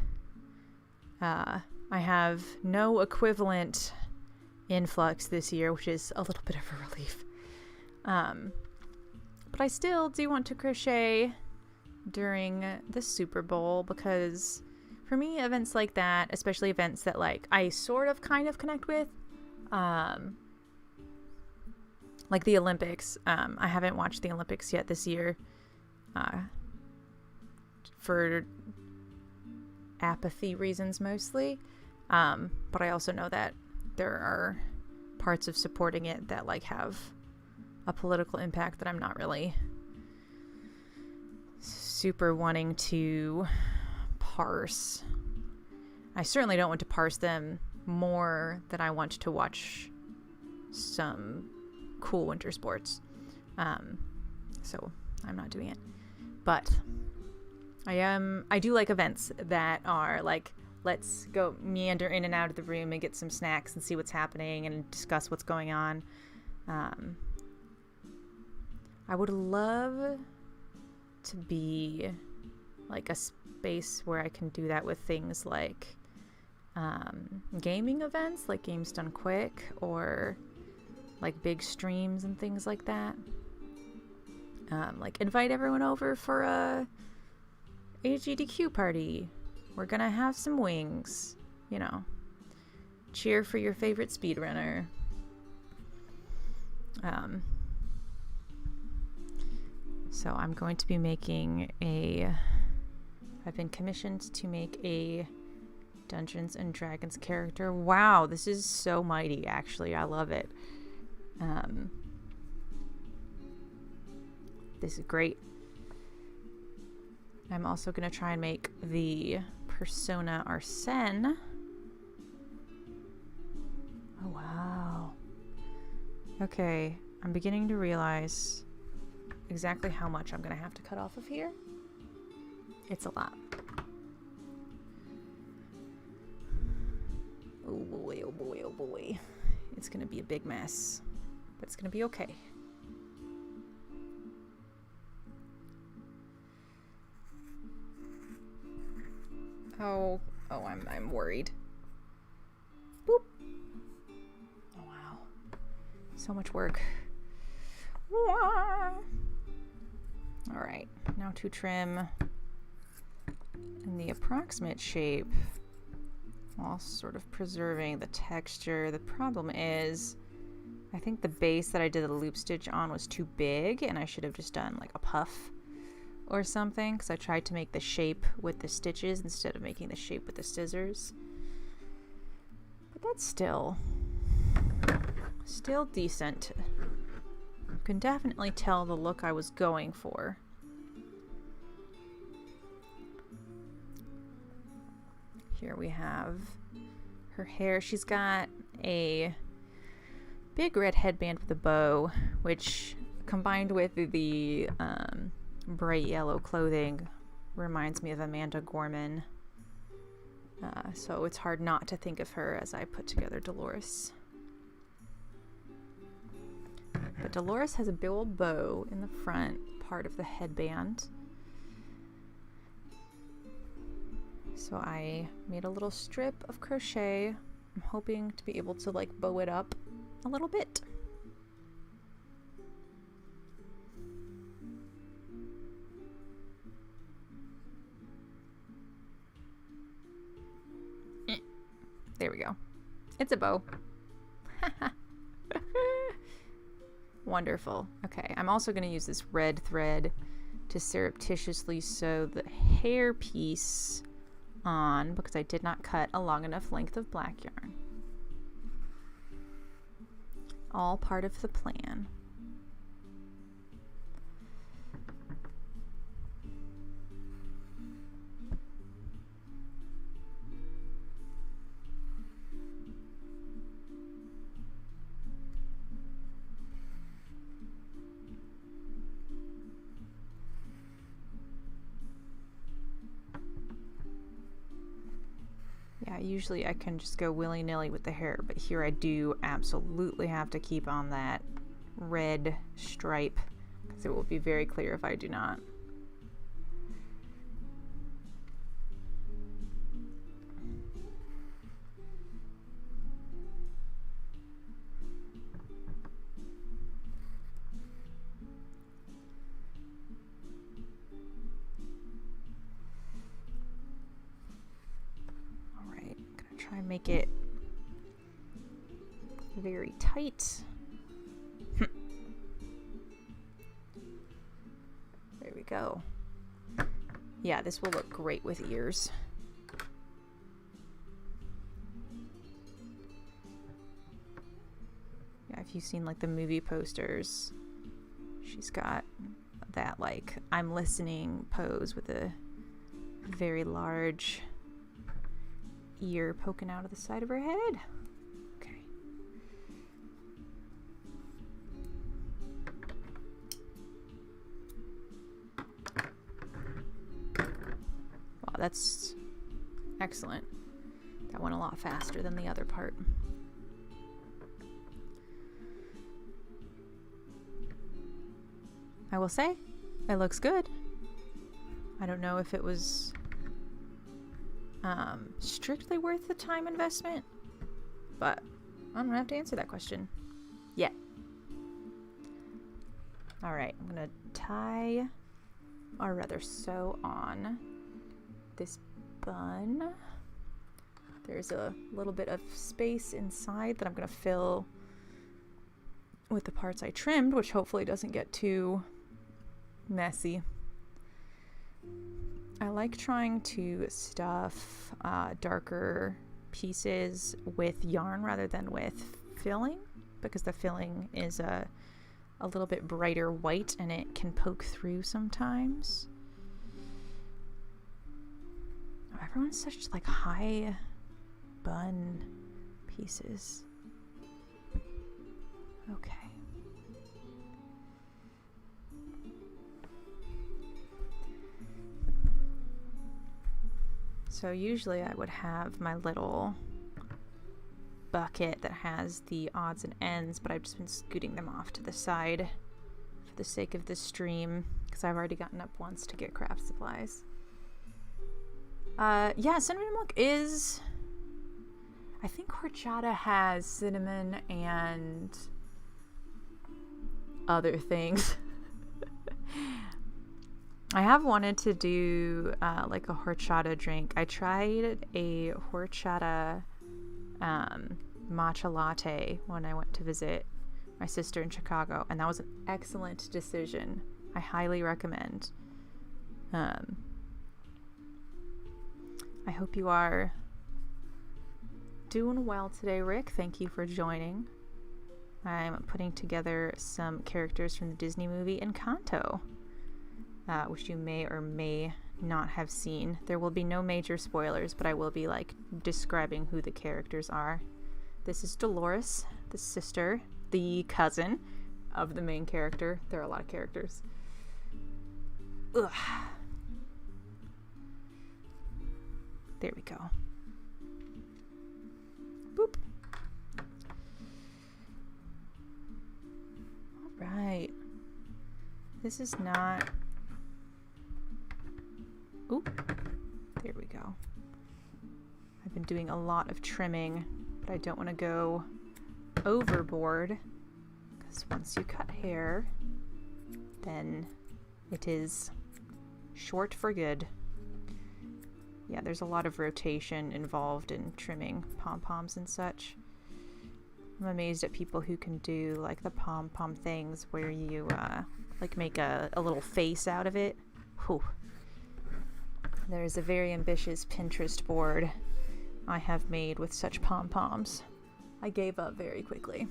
I have no equivalent influx this year, which is a little bit of a relief. But I still do want to crochet during the Super Bowl, because for me, events like that, especially events that like I sort of kind of connect with, like the Olympics. I haven't watched the Olympics yet this year, for apathy reasons mostly. But I also know that there are parts of supporting it that like have a political impact that I'm not really super wanting to parse. I certainly don't want to parse them more than I want to watch some cool winter sports. So I'm not doing it. But I do like events that are like, let's go meander in and out of the room and get some snacks and see what's happening and discuss what's going on. I would love to be like a space where I can do that with things like gaming events, like Games Done Quick, or like big streams and things like that. Like invite everyone over for a AGDQ party. We're gonna have some wings, you know. Cheer for your favorite speedrunner. So I'm going to be making I've been commissioned to make a Dungeons and Dragons character. Wow, this is so mighty, actually. I love it. This is great. I'm also going to try and make the persona Arsene. Oh, wow. Okay, I'm beginning to realize exactly how much I'm going to have to cut off of here. It's a lot. Oh boy, oh boy, oh boy. It's going to be a big mess, but it's going to be okay. Oh, I'm worried. Boop. Oh, wow. So much work. All right, now to trim in the approximate shape while sort of preserving the texture. The problem is, I think the base that I did the loop stitch on was too big, and I should have just done like a puff or something, because I tried to make the shape with the stitches instead of making the shape with the scissors. But that's still decent. You can definitely tell the look I was going for. Here we have her hair. She's got a big red headband with a bow, which combined with the bright yellow clothing reminds me of Amanda Gorman. So it's hard not to think of her as I put together Dolores. But Dolores has a big old bow in the front part of the headband. So I made a little strip of crochet. I'm hoping to be able to like bow it up a little bit. There we go. It's a bow. Wonderful. Okay, I'm also going to use this red thread to surreptitiously sew the hair piece on, because I did not cut a long enough length of black yarn. All part of the plan. Yeah, usually I can just go willy-nilly with the hair, but here I do absolutely have to keep on that red stripe because it will be very clear if I do not. Try and make it very tight. There we go. Yeah, this will look great with ears. Yeah, if you've seen like the movie posters, she's got that like I'm listening pose with a very large ear poking out of the side of her head. Okay. Wow, that's excellent. That went a lot faster than the other part. I will say, it looks good. I don't know if it was strictly worth the time investment, but I don't have to answer that question yet. All right, I'm gonna tie, or rather sew on this bun. There's a little bit of space inside that I'm gonna fill with the parts I trimmed, which hopefully doesn't get too messy. I like trying to stuff darker pieces with yarn rather than with filling, because the filling is a little bit brighter white and it can poke through sometimes. Oh, everyone's such like high bun pieces. Okay. So usually I would have my little bucket that has the odds and ends, but I've just been scooting them off to the side for the sake of this stream because I've already gotten up once to get craft supplies. Yeah, cinnamon milk is... I think horchata has cinnamon and other things. I have wanted to do like a horchata drink. I tried a horchata matcha latte when I went to visit my sister in Chicago, and that was an excellent decision. I highly recommend. I hope you are doing well today, Rick. Thank you for joining. I'm putting together some characters from the Disney movie Encanto. Which you may or may not have seen. There will be no major spoilers, but I will be like describing who the characters are. This is Dolores, the sister, the cousin of the main character. There are a lot of characters. Ugh. There we go. Boop. All right. This is not... Oop, there we go. I've been doing a lot of trimming, but I don't want to go overboard because once you cut hair, then it is short for good. Yeah, there's a lot of rotation involved in trimming pom-poms and such. I'm amazed at people who can do like the pom-pom things where you like make a little face out of it. Whew. There's a very ambitious Pinterest board I have made with such pom-poms. I gave up very quickly.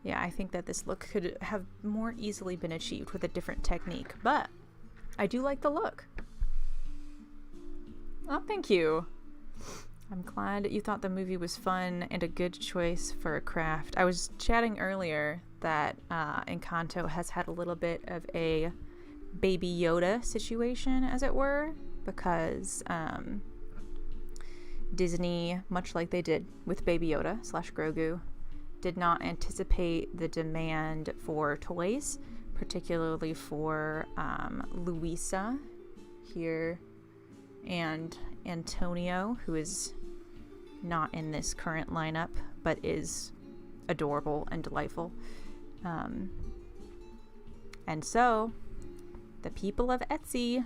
Yeah, I think that this look could have more easily been achieved with a different technique, but I do like the look. Oh, thank you. I'm glad you thought the movie was fun and a good choice for a craft. I was chatting earlier that Encanto has had a little bit of a Baby Yoda situation, as it were, because Disney, much like they did with Baby Yoda / Grogu, did not anticipate the demand for toys, particularly for Luisa here and Antonio, who is not in this current lineup but is adorable and delightful. And so the people of Etsy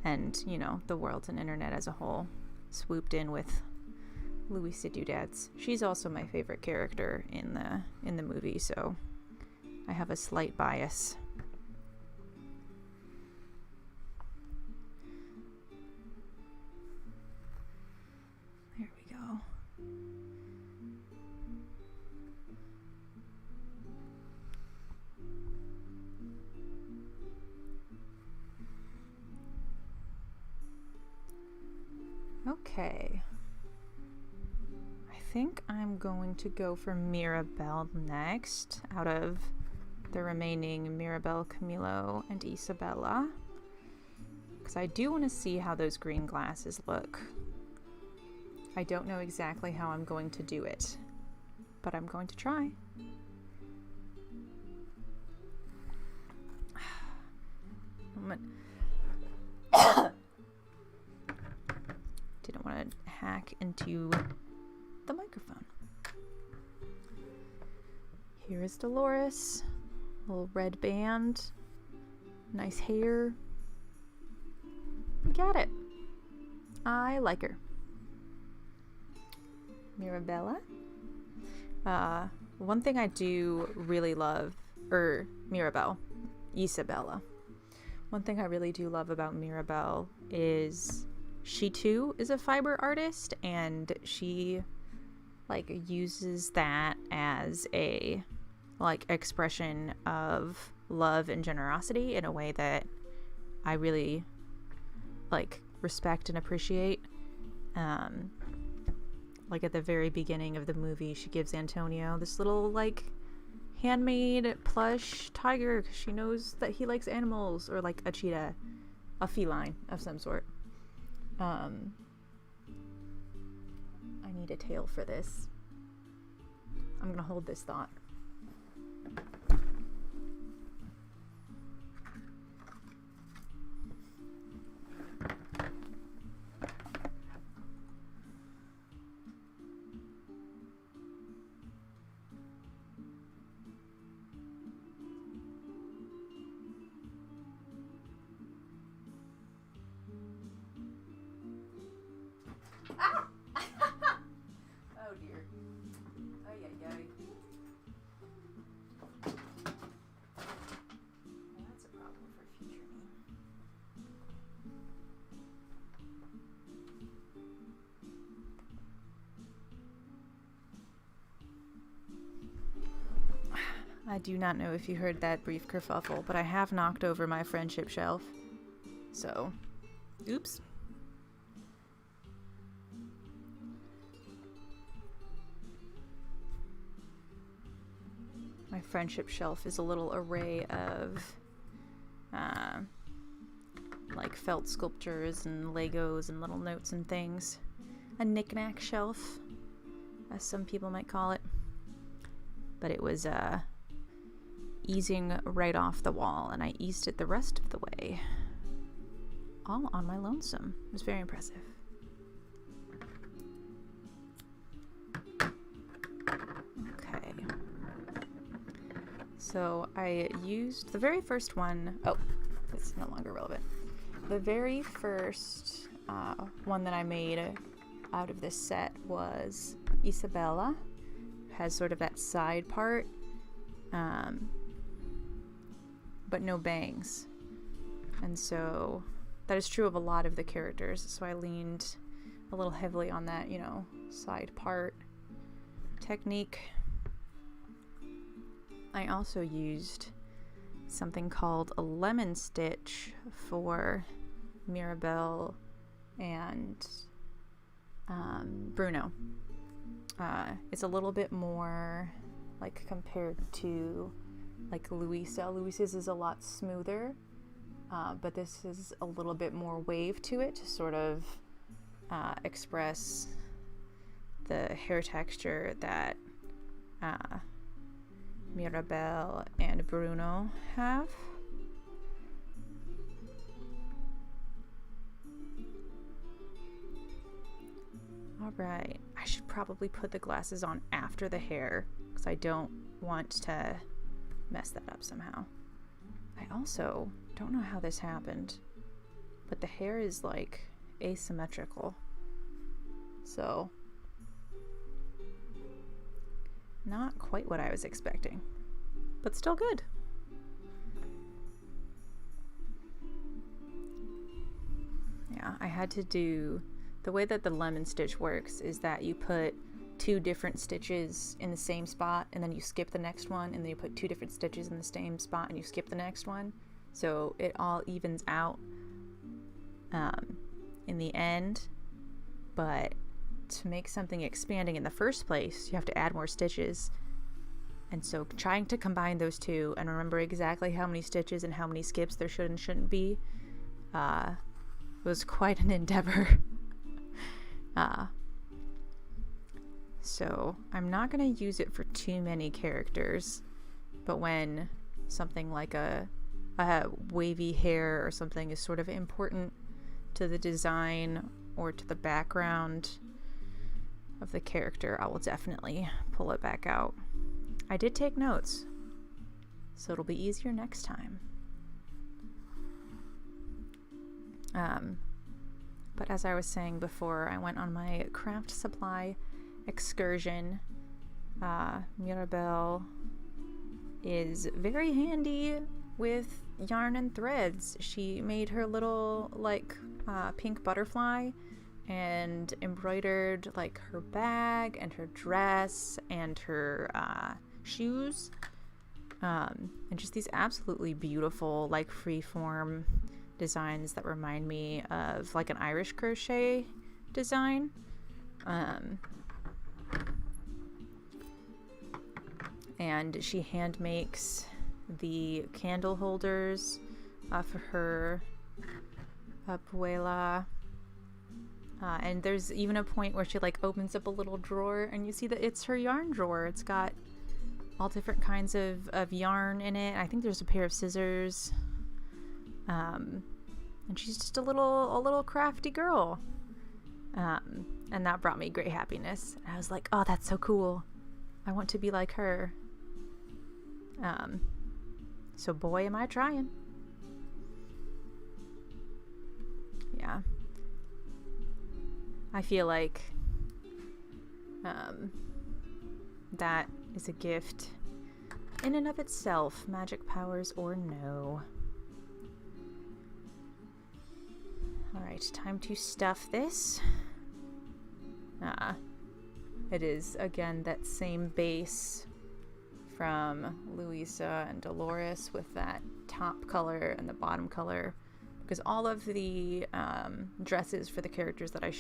and, you know, the world and internet as a whole swooped in with Luisa Doodads. She's also my favorite character in the movie, so I have a slight bias. There we go. Okay. I think I'm going to go for Mirabelle next, out of the remaining Mirabelle, Camilo, and Isabella, because I do want to see how those green glasses look. I don't know exactly how I'm going to do it, but I'm going to try. Didn't want to hack into the microphone. Here is Dolores. Little red band. Nice hair. Got it. I like her. Mirabella. One thing I do really love, Mirabelle, Isabella. One thing I really do love about Mirabelle is she too is a fiber artist, and she like uses that as a like expression of love and generosity in a way that I really like respect and appreciate. Like at the very beginning of the movie, she gives Antonio this little like handmade plush tiger because she knows that he likes animals, or like a cheetah, a feline of some sort. I need a tail for this. I'm gonna hold this thought. Ah! Oh dear. Ay, ay, ay. Well, that's a problem for future me. I do not know if you heard that brief kerfuffle, but I have knocked over my friendship shelf. So, oops. My friendship shelf is a little array of like felt sculptures and Legos and little notes and things. A knick-knack shelf, as some people might call it. But it was easing right off the wall, and I eased it the rest of the way. All on my lonesome. It was very impressive. Okay. So I used the very first one. Oh, it's no longer relevant. The very first one that I made out of this set was Isabella. Has sort of that side part, but no bangs. And so that is true of a lot of the characters. So I leaned a little heavily on that, you know, side part technique. I also used something called a lemon stitch for Mirabelle and Bruno. It's a little bit more like compared to like Luisa. Luisa's is a lot smoother, but this is a little bit more wave to it to sort of express the hair texture that Mirabelle and Bruno have. All right, I should probably put the glasses on after the hair because I don't want to mess that up somehow. I also don't know how this happened, but the hair is like asymmetrical. So, not quite what I was expecting, but still good. Yeah, I had to do... The way that the lemon stitch works is that you put 2 different stitches in the same spot and then you skip the next one, and then you put 2 different stitches in the same spot and you skip the next one. So it all evens out in the end. But to make something expanding in the first place, you have to add more stitches. And so trying to combine those two and remember exactly how many stitches and how many skips there should and shouldn't be was quite an endeavor. So I'm not going to use it for too many characters, but when something like a wavy hair or something is sort of important to the design or to the background of the character, I will definitely pull it back out. I did take notes, so it'll be easier next time. But as I was saying before, I went on my craft supply excursion. Mirabelle is very handy with yarn and threads. She made her little like pink butterfly and embroidered like her bag and her dress and her shoes, and just these absolutely beautiful like freeform designs that remind me of like an Irish crochet design. And she hand makes the candle holders for her abuela. And there's even a point where she like opens up a little drawer and you see that it's her yarn drawer. It's got all different kinds of yarn in it. I think there's a pair of scissors. And she's just a little crafty girl. And that brought me great happiness. I was like, oh, that's so cool. I want to be like her. So boy, am I trying. Yeah. I feel like that is a gift in and of itself, magic powers or no. Alright, time to stuff this. It is, again, that same base from Luisa and Dolores with that top color and the bottom color. Because all of the dresses for the characters that I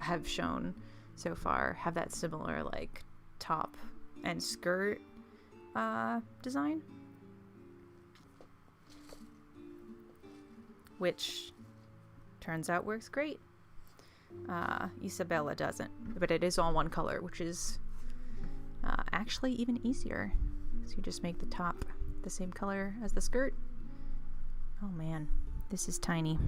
have shown so far have that similar, like, top and skirt design. Which turns out works great. Isabella doesn't, but it is all one color, which is actually even easier. So you just make the top the same color as the skirt. Oh man, this is tiny.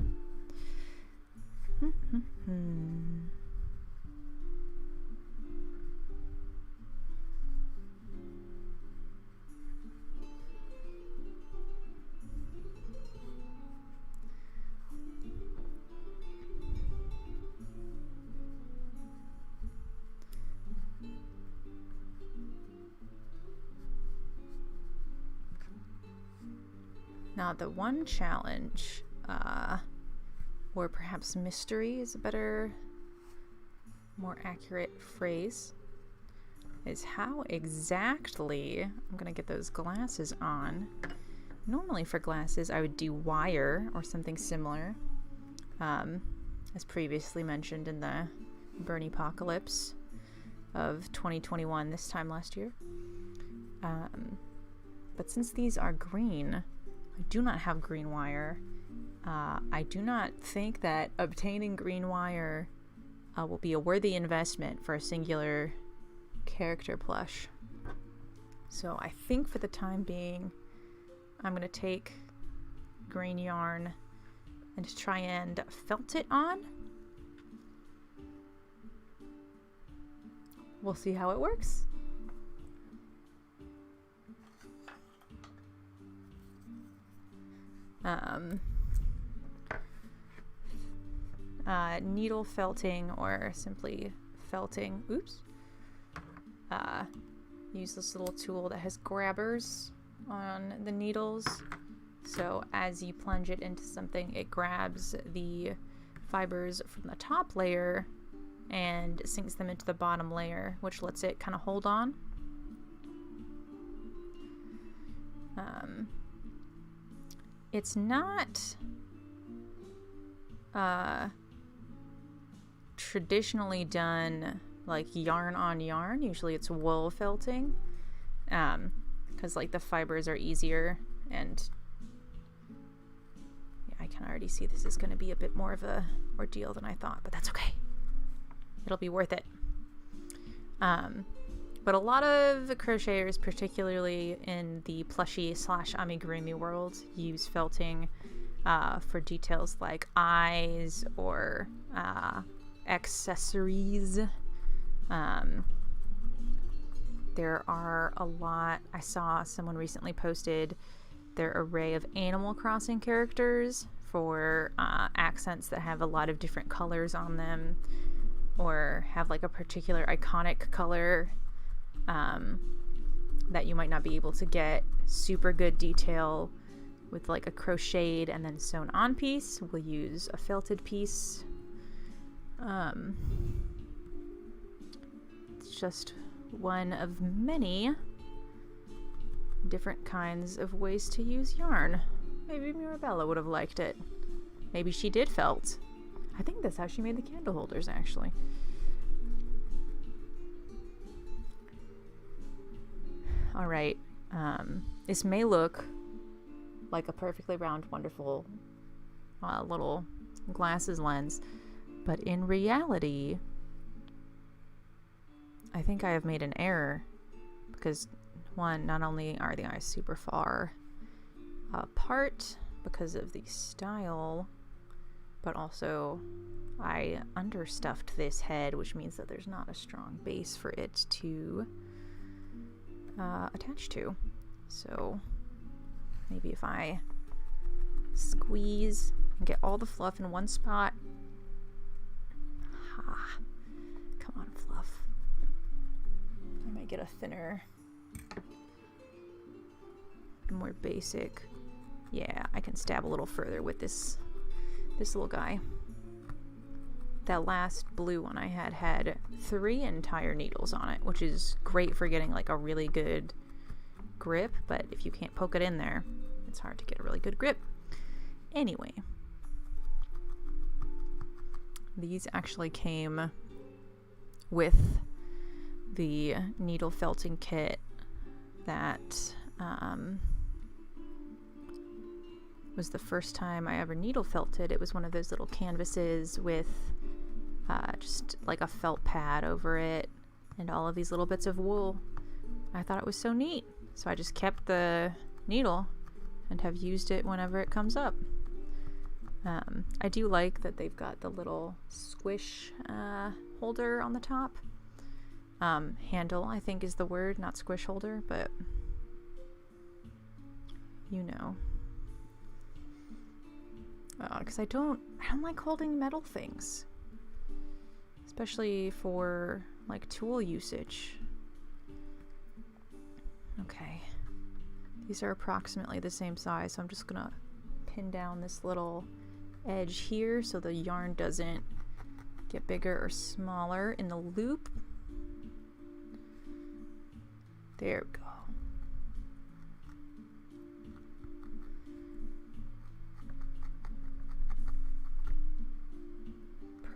Now, the one challenge, or perhaps mystery is a better, more accurate phrase, is how exactly I'm going to get those glasses on. Normally for glasses, I would do wire or something similar, as previously mentioned in the Bernie Apocalypse of 2021 this time last year. But since these are green, I do not have green wire. I do not think that obtaining green wire will be a worthy investment for a singular character plush. So I think for the time being, I'm going to take green yarn and just try and felt it on. We'll see how it works. Needle felting, or simply felting. Oops. Use this little tool that has grabbers on the needles. So as you plunge it into something, it grabs the fibers from the top layer and sinks them into the bottom layer, which lets it kind of hold on. It's not traditionally done like yarn on yarn. Usually it's wool felting, because like the fibers are easier, and yeah, I can already see this is going to be a bit more of a ordeal than I thought, but that's okay. It'll be worth it. But a lot of crocheters, particularly in the plushie / amigurumi world, use felting for details like eyes or accessories. There are a lot. I saw someone recently posted their array of Animal Crossing characters for accents that have a lot of different colors on them, or have like a particular iconic color that you might not be able to get super good detail with like a crocheted and then sewn on piece. We'll use a felted piece. It's just one of many different kinds of ways to use yarn. Maybe Mirabella would have liked it. Maybe she did felt. I think that's how she made the candle holders, actually. All right. This may look like a perfectly round, wonderful little glasses lens, but in reality, I think I have made an error, because one, not only are the eyes super far apart because of the style, but also I understuffed this head, which means that there's not a strong base for it to attach to. So maybe if I squeeze and get all the fluff in one spot. Come on, fluff. I might get a thinner, more basic. Yeah, I can stab a little further with this little guy. That last blue one I had 3 entire needles on it, which is great for getting like a really good grip, but if you can't poke it in there, it's hard to get a really good grip. Anyway, these actually came with the needle felting kit that was the first time I ever needle felted. It was one of those little canvases with just like a felt pad over it and all of these little bits of wool. I thought it was so neat, so I just kept the needle and have used it whenever it comes up. I do like that they've got the little squish holder on the top. Handle, I think, is the word, not squish holder, but you know. Because I don't like holding metal things, especially for like tool usage. Okay, these are approximately the same size, so I'm just gonna pin down this little edge here so the yarn doesn't get bigger or smaller in the loop. There we go.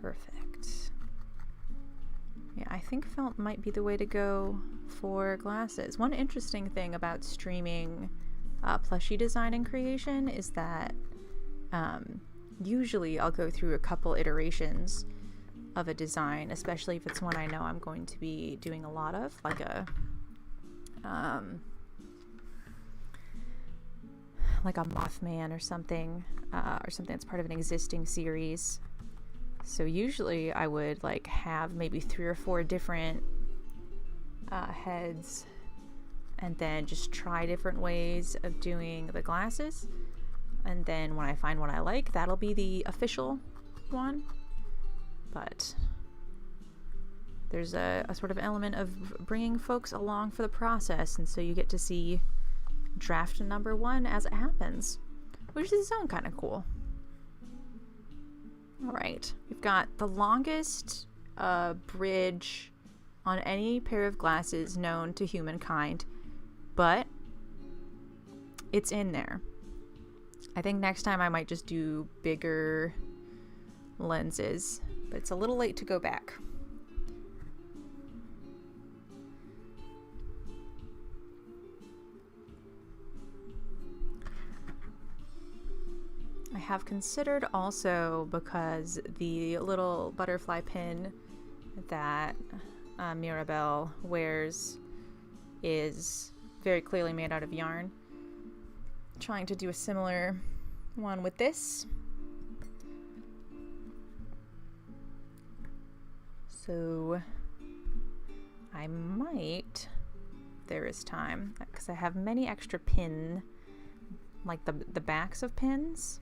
Perfect. think felt might be the way to go for glasses. One interesting thing about streaming plushie design and creation is that usually I'll go through a couple iterations of a design, especially if it's one I know I'm going to be doing a lot of, like a Mothman or something that's part of an existing series. So usually I would like have maybe 3 or 4 different heads, and then just try different ways of doing the glasses, and then when I find one I like, that'll be the official one. But there's a sort of element of bringing folks along for the process, and so you get to see draft number 1 as it happens, which is its own kind of cool. All right, we've got the longest bridge on any pair of glasses known to humankind, but it's in there. I think next time I might just do bigger lenses, but it's a little late to go back. I have considered also, because the little butterfly pin that Mirabelle wears is very clearly made out of yarn, trying to do a similar one with this. So I might, if there is time, because I have many extra pin, like the backs of pins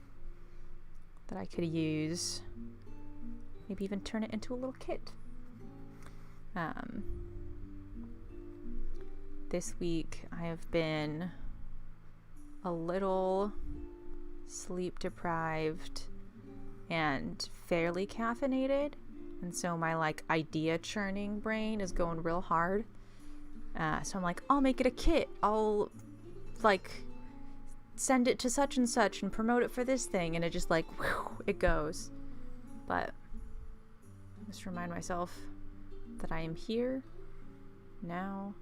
that I could use, maybe even turn it into a little kit. This week I have been a little sleep deprived and fairly caffeinated, and so my like idea churning brain is going real hard. So I'm like, I'll make it a kit, I'll like send it to such and such and promote it for this thing, and it just like whew, it goes. But just remind myself that I am here now.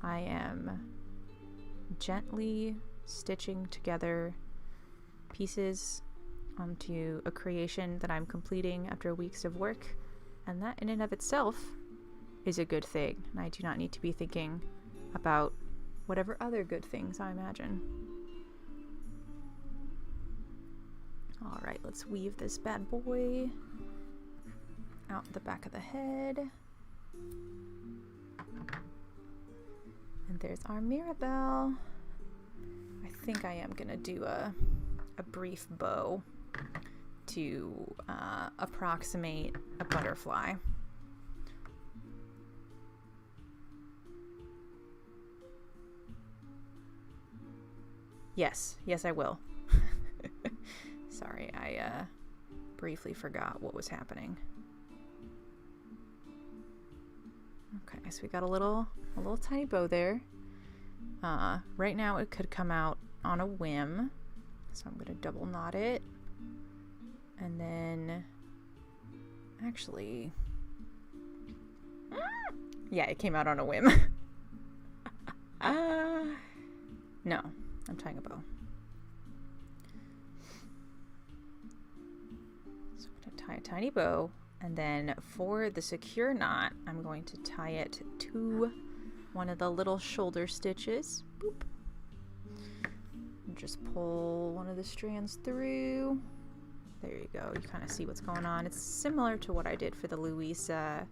I am gently stitching together pieces onto a creation that I'm completing after weeks of work, and that in and of itself is a good thing, and I do not need to be thinking about whatever other good things I imagine. All right, let's weave this bad boy out the back of the head. And there's our Mirabelle. I think I am gonna do a brief bow to approximate a butterfly. Yes, I will. Sorry, I briefly forgot what was happening. Okay, so we got a little tiny bow there. Right now it could come out on a whim, so I'm gonna double knot it, and then actually, yeah, it came out on a whim. No, I'm tying a bow. So I'm gonna tie a tiny bow, and then for the secure knot, I'm going to tie it to one of the little shoulder stitches. Boop. And just pull one of the strands through. There you go. You kind of see what's going on. It's similar to what I did for the Louisa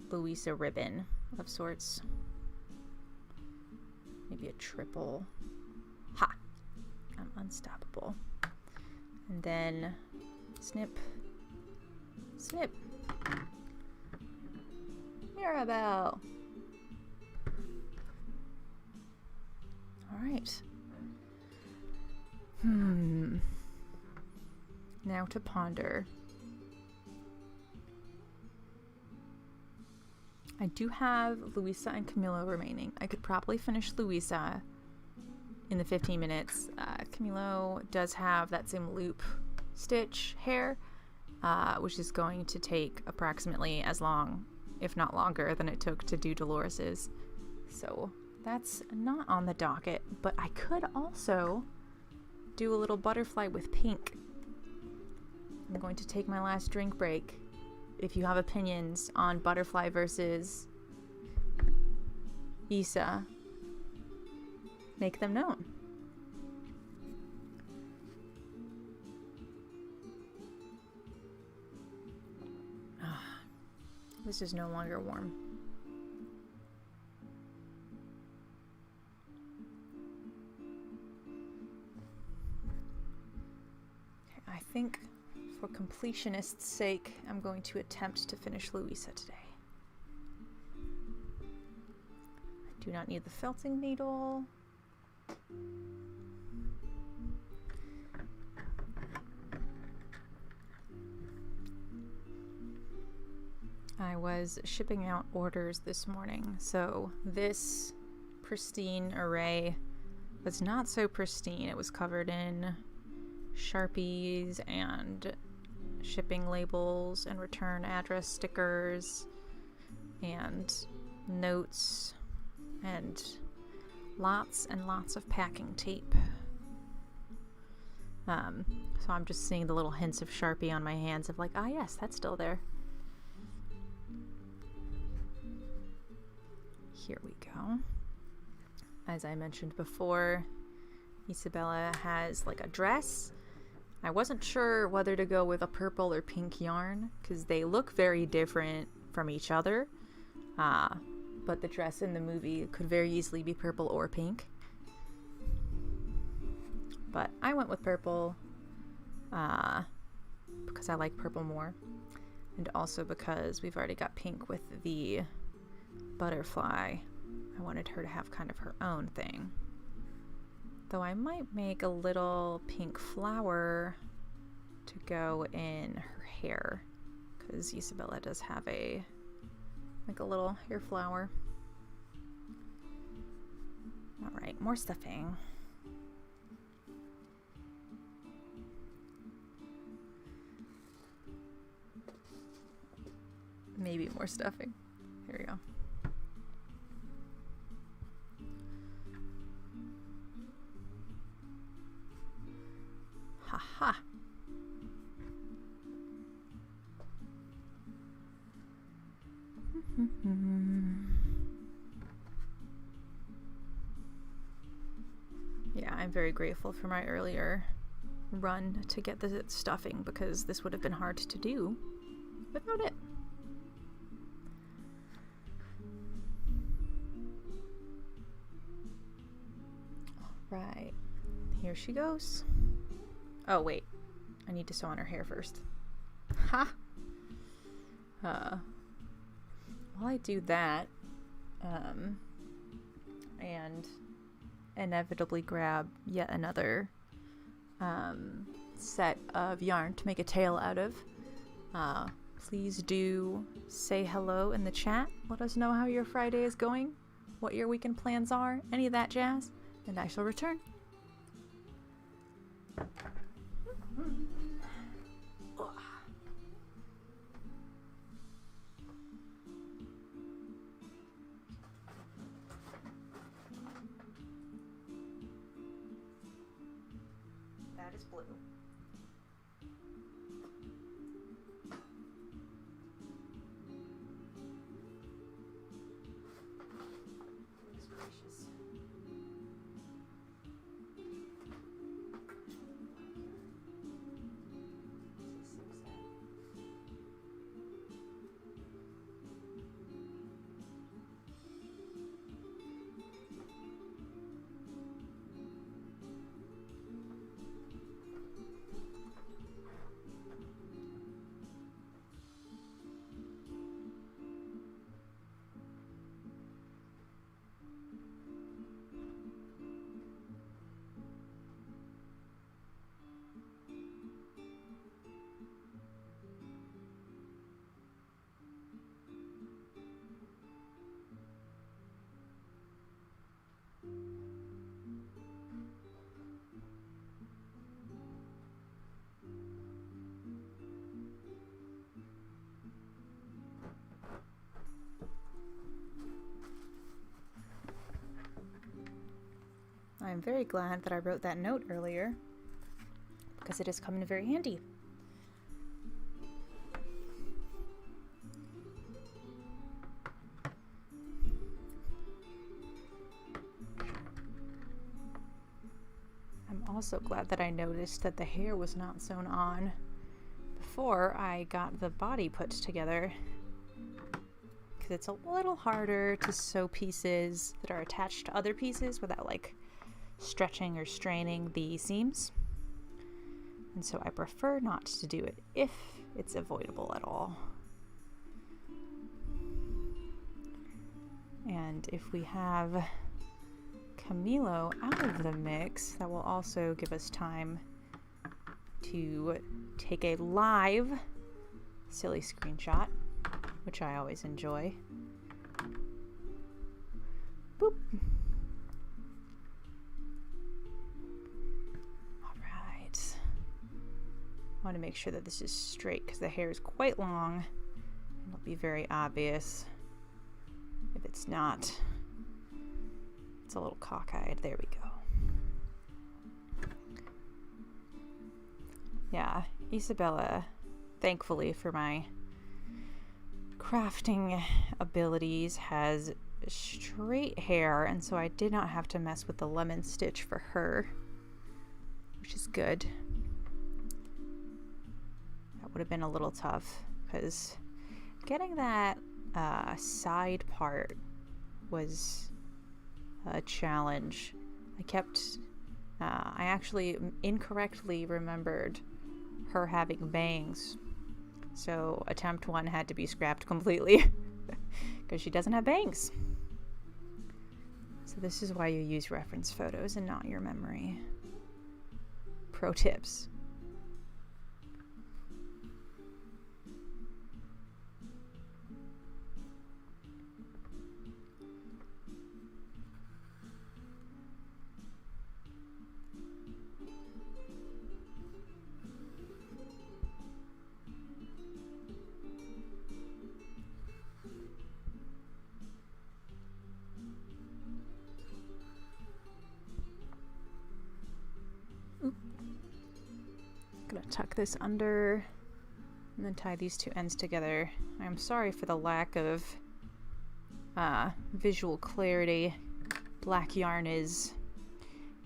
ribbon of sorts. Maybe a triple. Ha! I'm unstoppable. And then snip, snip. Mirabelle. All right. Now to ponder. I do have Louisa and Camilo remaining. I could probably finish Louisa in the 15 minutes. Camilo does have that same loop stitch hair, which is going to take approximately as long, if not longer, than it took to do Dolores's. So that's not on the docket, but I could also do a little butterfly with pink. I'm going to take my last drink break. If you have opinions on butterfly versus Issa, make them known. This is no longer warm. Okay, I think for completionist's sake, I'm going to attempt to finish Louisa today. I do not need the felting needle. I was shipping out orders this morning, so this pristine array was not so pristine. It was covered in Sharpies and shipping labels and return address stickers and notes and lots of packing tape. So I'm just seeing the little hints of Sharpie on my hands of like, ah yes, that's still there. Here we go. As I mentioned before, Isabella has like a dress. I wasn't sure whether to go with a purple or pink yarn because they look very different from each other. But the dress in the movie could very easily be purple or pink. But I went with purple because I like purple more. And also because we've already got pink with the butterfly. I wanted her to have kind of her own thing. Though I might make a little pink flower to go in her hair, because Isabella does have a little hair flower. All right, more stuffing. Maybe more stuffing. Here we go. Haha. Yeah, I'm very grateful for my earlier run to get the stuffing because this would have been hard to do without it. Right, here she goes. Oh wait, I need to sew on her hair first. Ha! While I do that, and inevitably grab yet another set of yarn to make a tail out of, please do say hello in the chat. Let us know how your Friday is going, what your weekend plans are, any of that jazz, and I shall return. That is blue. Goodness gracious. I'm very glad that I wrote that note earlier, because it has come in very handy. I'm also glad that I noticed that the hair was not sewn on before I got the body put together, because it's a little harder to sew pieces that are attached to other pieces without like stretching or straining the seams. And so I prefer not to do it if it's avoidable at all. And if we have Camilo out of the mix, that will also give us time to take a live silly screenshot, which I always enjoy. Boop. All right. I want to make sure that this is straight because the hair is quite long. It'll be very obvious if it's not. It's a little cockeyed. There we go. Yeah, Isabella, thankfully for my crafting abilities, has straight hair, and so I did not have to mess with the lemon stitch for her, which is good. That would have been a little tough because getting that side part was a challenge. I actually incorrectly remembered her having bangs, so attempt 1 had to be scrapped completely because she doesn't have bangs. So this is why you use reference photos and not your memory. Pro tips. Gonna tuck this under and then tie these two ends together. I'm sorry for the lack of visual clarity. Black yarn is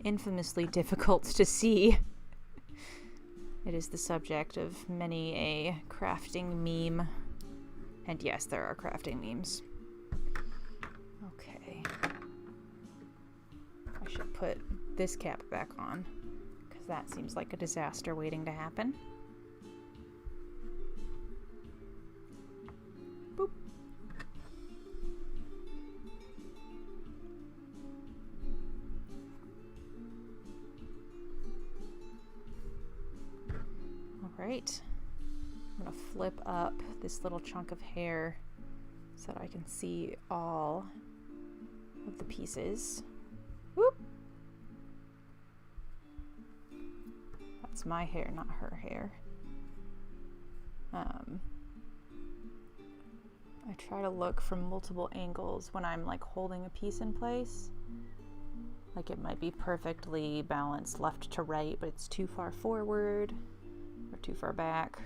infamously difficult to see. It is the subject of many a crafting meme. And yes, there are crafting memes. Okay. I should put this cap back on, because that seems like a disaster waiting to happen. Boop. All right. I'm going to flip up this little chunk of hair so that I can see all of the pieces. Whoop. That's my hair, not her hair. I try to look from multiple angles when I'm like holding a piece in place. Like it might be perfectly balanced left to right, but it's too far forward or too far back.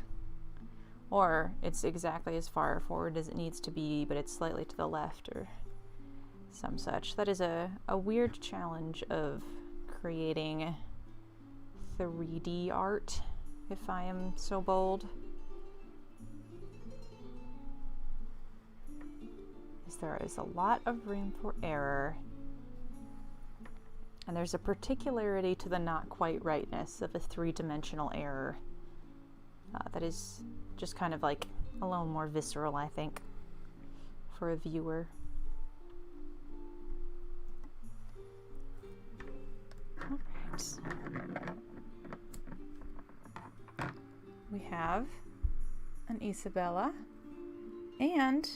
Or it's exactly as far forward as it needs to be, but it's slightly to the left or some such. That is a weird challenge of creating 3D art, if I am so bold. Is there is a lot of room for error, and there's a particularity to the not quite rightness of a 3-dimensional error that is just kind of like a little more visceral, I think, for a viewer. All right. We have an Isabella and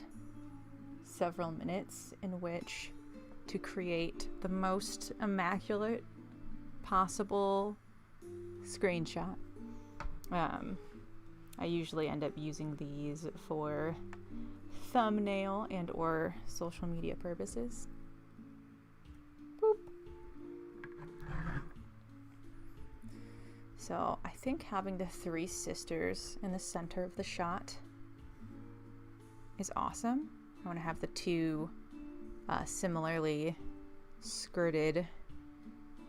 several minutes in which to create the most immaculate possible screenshot. I usually end up using these for thumbnail and or social media purposes. Boop. So I think having the three sisters in the center of the shot is awesome. I want to have the two similarly skirted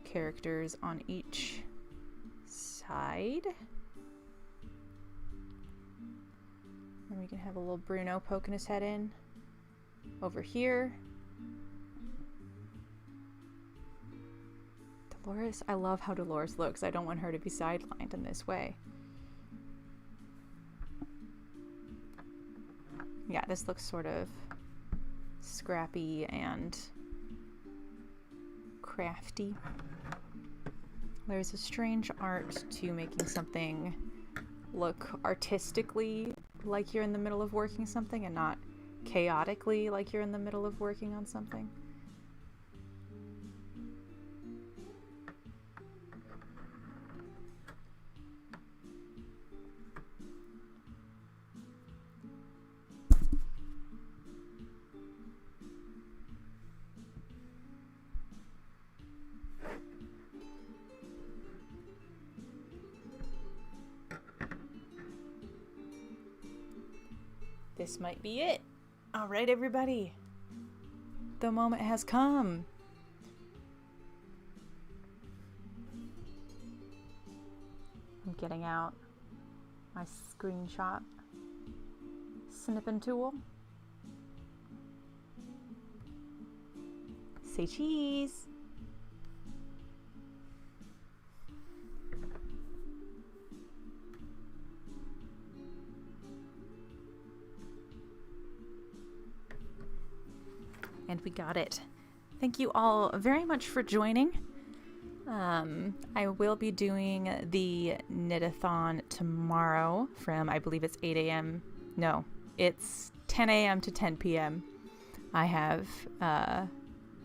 characters on each side. And we can have a little Bruno poking his head in over here. Dolores, I love how Dolores looks. I don't want her to be sidelined in this way. Yeah, this looks sort of scrappy and crafty. There's a strange art to making something look artistically like you're in the middle of working something and not chaotically like you're in the middle of working on something. This might be it. All right, everybody. The moment has come. I'm getting out my screenshot snipping tool. Say cheese. And we got it. Thank you all very much for joining. I will be doing the knit-a-thon tomorrow from, I believe it's 8 a.m. No, it's 10 a.m. to 10 p.m. I have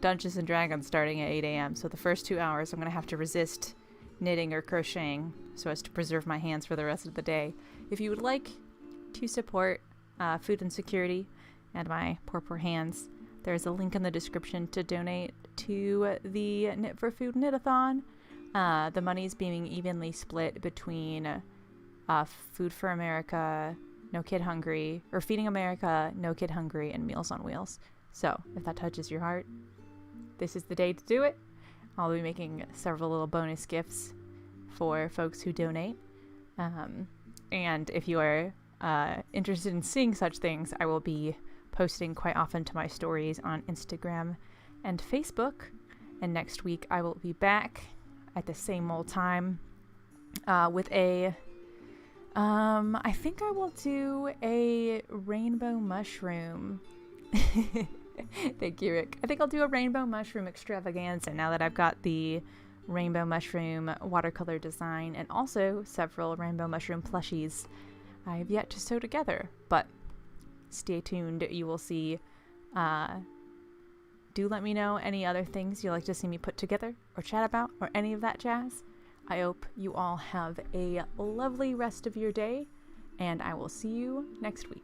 Dungeons and Dragons starting at 8 a.m. So the first 2 hours I'm going to have to resist knitting or crocheting so as to preserve my hands for the rest of the day. If you would like to support food insecurity and my poor hands, there's a link in the description to donate to the Knit for Food knit-a-thon. The money is being evenly split between Food for America, No Kid Hungry, or Feeding America, No Kid Hungry, and Meals on Wheels. So if that touches your heart, this is the day to do it. I'll be making several little bonus gifts for folks who donate. And if you are interested in seeing such things, I will be posting quite often to my stories on Instagram and Facebook. And next week I will be back at the same old time with a I think I will do a rainbow mushroom. Thank you, Rick. I think I'll do a rainbow mushroom extravaganza now that I've got the rainbow mushroom watercolor design and also several rainbow mushroom plushies I have yet to sew together, but stay tuned. You will see. Do let me know any other things you'd like to see me put together or chat about or any of that jazz. I hope you all have a lovely rest of your day, and I will see you next week.